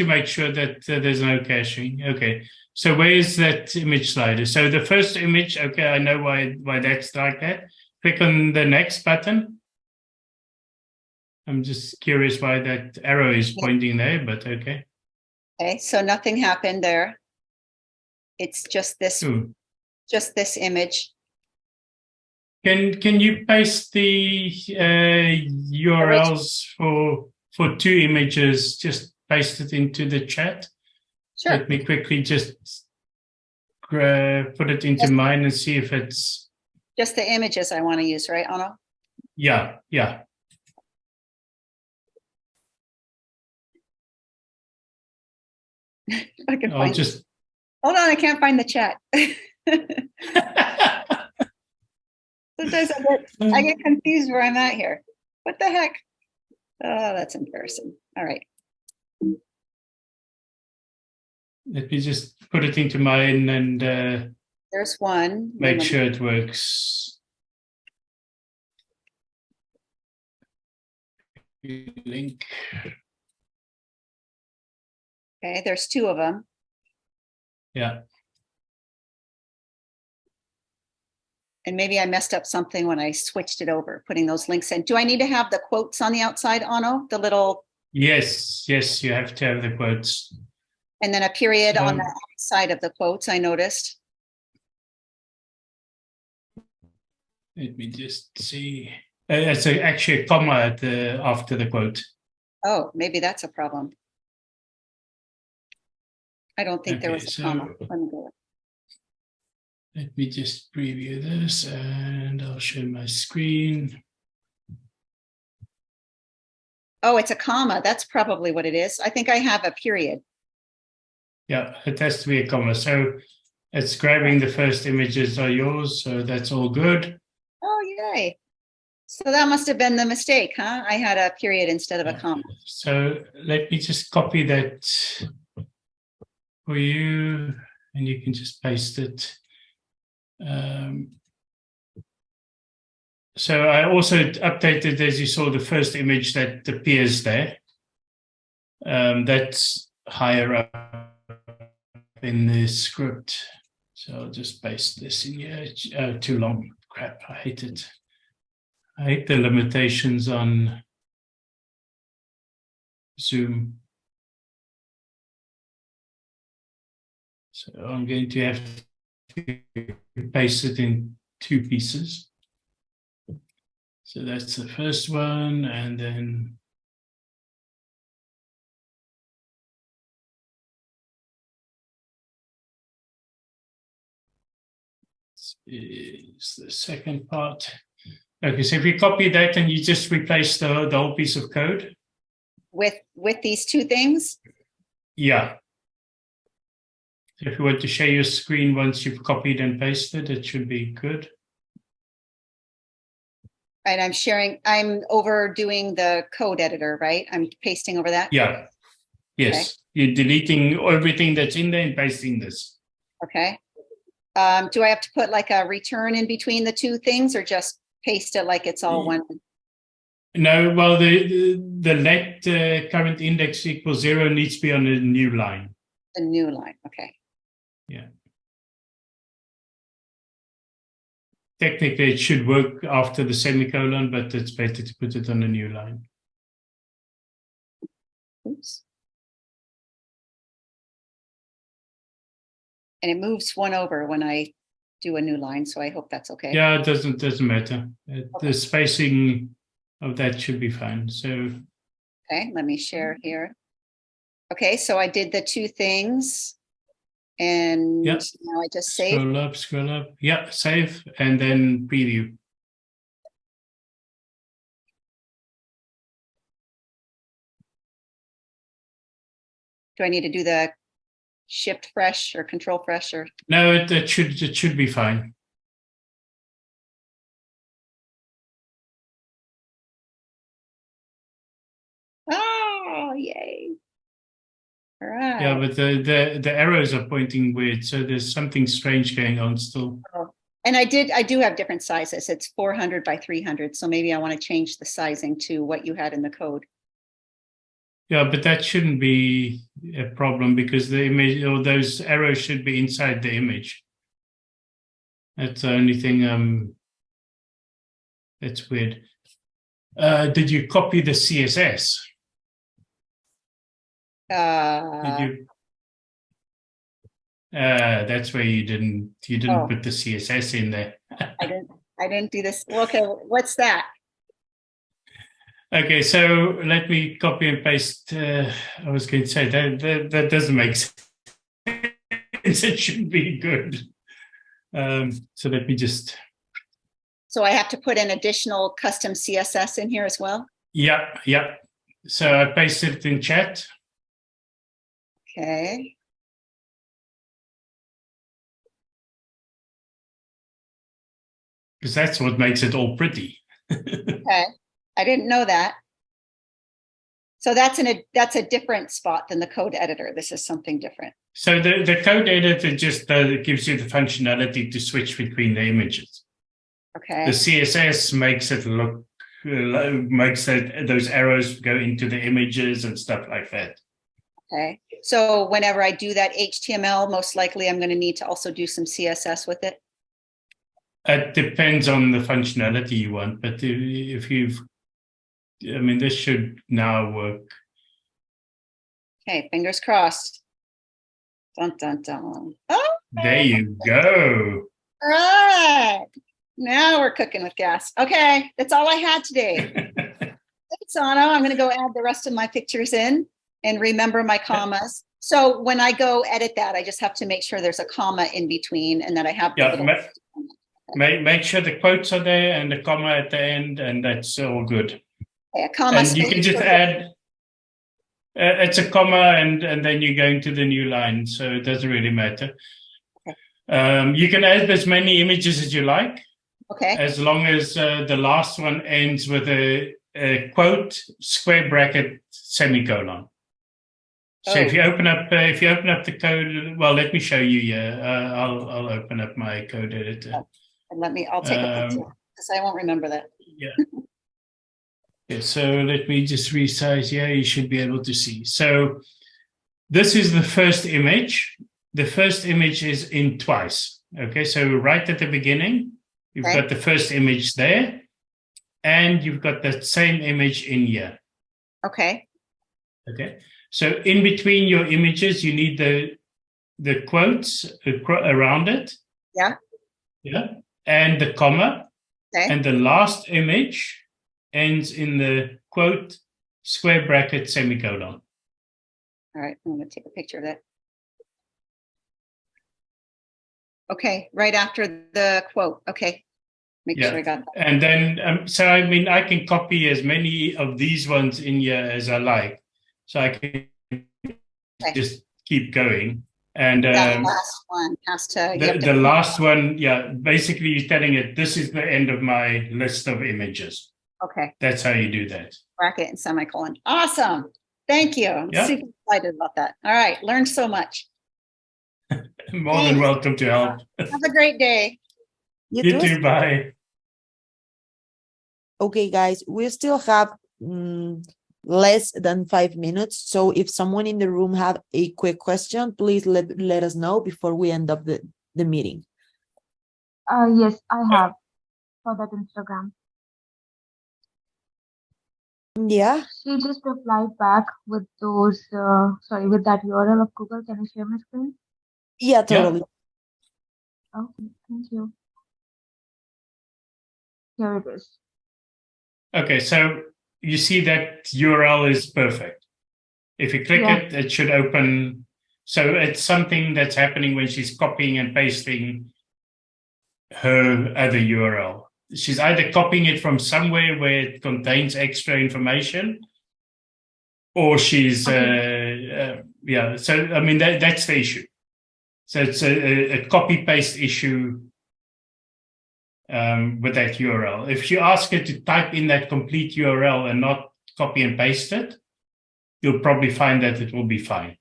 make sure that there's no caching. Okay, so where is that image slider? So the first image, okay, I know why that's like that. Click on the next button. I'm just curious why that arrow is pointing there, but okay. Okay, so nothing happened there. It's just this, just this image. Can you paste the URLs for 2 images? Just paste it into the chat. Sure. Let me quickly just put it into mine and see if it's. Just the images I want to use, right, Anno? Yeah. I can I'll find just. Hold on, I can't find the chat. Sometimes I get confused where I'm at here. What the heck? Oh, that's embarrassing. All right. Let me just put it into mine and There's one. make sure it works. Link. Okay, there's 2 of them. Yeah. And maybe I messed up something when I switched it over, putting those links in. Do I need to have the quotes on the outside, Anno? The little. Yes, you have to have the quotes. And then a period on the outside of the quotes, I noticed. Let me just see. It's actually a comma after the quote. Oh, maybe that's a problem. I don't think there was a comma. Let me go. Let me just preview this and I'll share my screen. Oh, it's a comma. That's probably what it is. I think I have a period. Yeah, it has to be a comma. So it's grabbing the first images are yours. So that's all good. Oh, yay. So that must have been the mistake, huh? I had a period instead of a comma. So let me just copy that for you and you can just paste it. So I also updated, as you saw, the first image that appears there. That's higher up in the script. So I'll just paste this in here. Too long. Crap, I hate it. I hate the limitations on Zoom. So I'm going to have to paste it in 2 pieces. So that's the first one, and then is the second part. Okay, so if you copy that and you just replace the whole piece of code. With these 2 things? Yeah. So if you want to share your screen once you've copied and pasted, it should be good. And I'm overdoing the code editor, right? I'm pasting over that? Yeah. Yes. Okay. You're deleting everything that's in there and pasting this. Okay. Do I have to put like a return in between the 2 things or just paste it like it's all one? No, well, the let current index equals 0 needs to be on a new line. A new line, okay. Yeah. Technically, it should work after the semicolon, but it's better to put it on a new line. Oops. And it moves 1 over when I do a new line, so I hope that's okay. Yeah, it doesn't matter. Okay. The spacing of that should be fine. So. Okay, let me share here. Okay, so I did the 2 things. And now I just save. Scroll up. Yeah, save and then preview. Do I need to do the shift fresh or control fresh or? No, it should be fine. Oh, yay. All right. Yeah, but the arrows are pointing weird, so there's something strange going on still. Oh. And I do have different sizes. It's 400 by 300, so maybe I want to change the sizing to what you had in the code. Yeah, but that shouldn't be a problem because the image or those arrows should be inside the image. That's the only thing that's weird. Did you copy the CSS? Did you? That's where you didn't put the CSS in there. I didn't do this. Okay, what's that? Okay, so let me copy and paste. I was going to say that doesn't make sense. It should be good. So let me just. So I have to put an additional custom CSS in here as well? Yeah. So I pasted it in chat. Okay. Because that's what makes it all pretty. Okay. I didn't know that. So that's a different spot than the code editor. This is something different. So the code editor just gives you the functionality to switch between the images. Okay. The CSS makes it look, makes those arrows go into the images and stuff like that. Okay. So whenever I do that HTML, most likely I'm going to need to also do some CSS with it. It depends on the functionality you want, but if you've, I mean, this should now work. Okay, fingers crossed. Dun, dun, dun. Oh, there you go. All right. Now we're cooking with gas. Okay, that's all I had today. Thanks, Anno. I'm going to go add the rest of my pictures in and remember my commas. So when I go edit that, I just have to make sure there's a comma in between and that I have. Yeah, make sure the quotes are there and the comma at the end, and that's all good. Okay, a comma. And you can just add. It's a comma, and then you go into the new line, so it doesn't really matter. Okay. You can add as many images as you like. Okay. As long as the last one ends with a quote, square bracket, semicolon. So if you open up the code, well, let me show you. Yeah, I'll open up my code editor. And I'll take a picture because I won't remember that. Yeah. Okay, so let me just resize. Yeah, you should be able to see. So this is the first image. The first image is in twice. Okay, so right at the beginning, you've got the first image there, and you've got that same image in here. Okay. Okay. So in between your images, you need the quotes around it. Yeah. Yeah. And the comma. Okay. And the last image ends in the quote, square bracket, semicolon. All right. I'm going to take a picture of that. Okay. Right after the quote. Okay. Make sure I got that. And then, so I mean, I can copy as many of these ones in here as I like. So I can just keep going. And that last one has to. The last one, yeah, basically you're telling it, this is the end of my list of images. Okay. That's how you do that. Bracket and semicolon. Awesome. Thank you. I'm super excited about that. All right. Learned so much. More than welcome to help. Have a great day. You too. Bye. Okay, guys, we still have less than 5 minutes. So if someone in the room have a quick question, please let us know before we end up the meeting. Yes, I have for that Instagram. Yeah. She just replied back with those, with that URL of Google. Can I share my screen? Yeah, totally. Yeah. Okay, thank you. Here it is. Okay, so you see that URL is perfect. If you click it, it should open. So it's something that's happening when she's copying and pasting her other URL. She's either copying it from somewhere where it contains extra information, or she's, So, I mean, that's the issue. So it's a copy-paste issue with that URL. If you ask her to type in that complete URL and not copy and paste it, you'll probably find that it will be fine.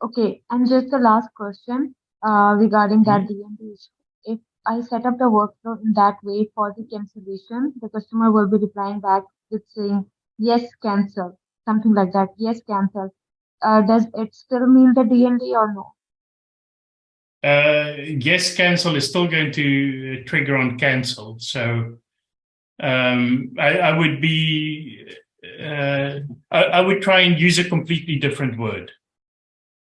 Okay, and just the last question regarding that DMD issue. If I set up the workflow in that way for the cancellation, the customer will be replying back with saying, yes, cancel, something like that. Yes, cancel. Does it still mean the DND or no? Yes, cancel is still going to trigger on cancel. So I would be, I would try and use a completely different word.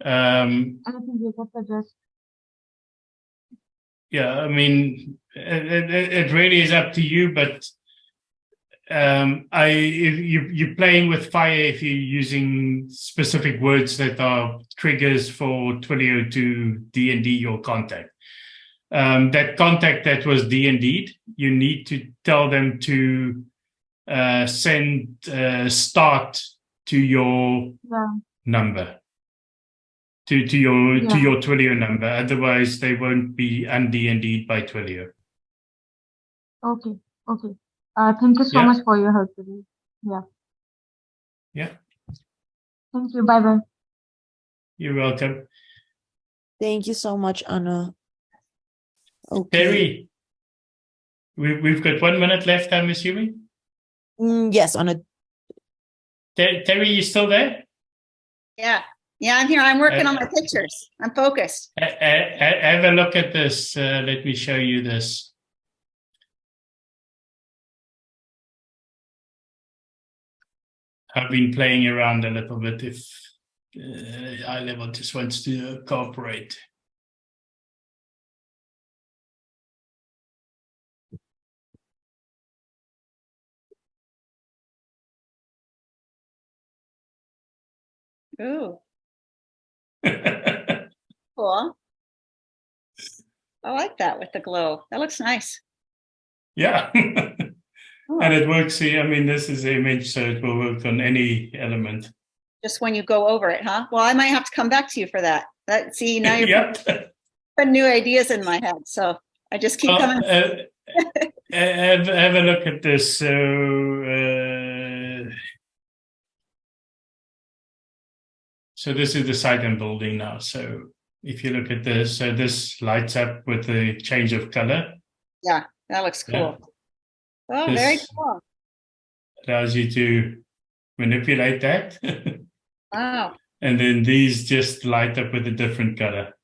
Anything you could suggest? Yeah, I mean, it really is up to you, but if you're playing with fire, if you're using specific words that are triggers for Twilio to D&D your contact. That contact that was D&D'd, you need to tell them to send start to your number. To your Twilio number. Otherwise, they won't be un-D&D'd by Twilio. Okay. Okay. Thank you so much for your help today. Yeah. Yeah. Thank you. Bye bye. You're welcome. Thank you so much, Anna. Okay. Terry, we've got 1 minute left, I'm assuming. Yes, Anna. Terry, you still there? Yeah. Yeah, I'm here. I'm working on my pictures. I'm focused. Have a look at this. Let me show you this. I've been playing around a little bit if iLevel just wants to cooperate. Ooh. Cool. I like that with the glow. That looks nice. Yeah. And it works here. I mean, this is an image, so it will work on any element. Just when you go over it, huh? Well, I might have to come back to you for that. See, now you're Yep. putting new ideas in my head. So I just keep coming. Have a look at this. So this is the site I'm building now. So if you look at this, so this lights up with the change of color. Yeah, that looks cool. Yeah. Oh, This very cool. allows you to manipulate that. Wow. And then these just light up with a different color.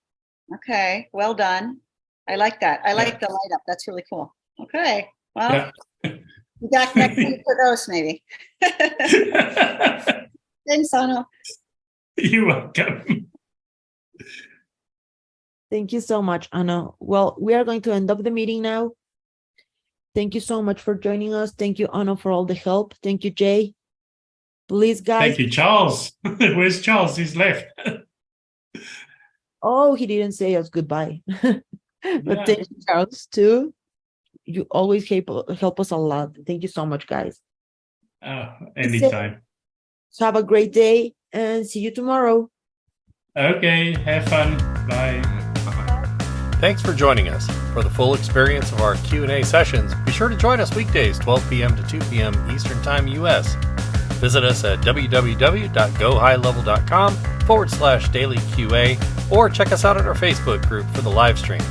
Okay. Well done. I like that. I like the light up. That's really cool. Okay. Well, be back next week for those, maybe. Thanks, Ano. You're welcome. Thank you so much, Anna. Well, we are going to end up the meeting now. Thank you so much for joining us. Thank you, Anna, for all the help. Thank you, Jay. Please, guys. Thank you, Charles. Where's Charles? He's left. Oh, he didn't say us goodbye. But thank you, Charles, too. You always help us a lot. Thank you so much, guys. Anytime. So have a great day and see you tomorrow. Okay, have fun. Bye. Thanks for joining us. For the full experience of our Q&A sessions, be sure to join us weekdays 12 p.m. to 2 p.m. Eastern Time US. Visit us at www.gohighlevel.com/dailyqa or check us out at our Facebook group for the live stream.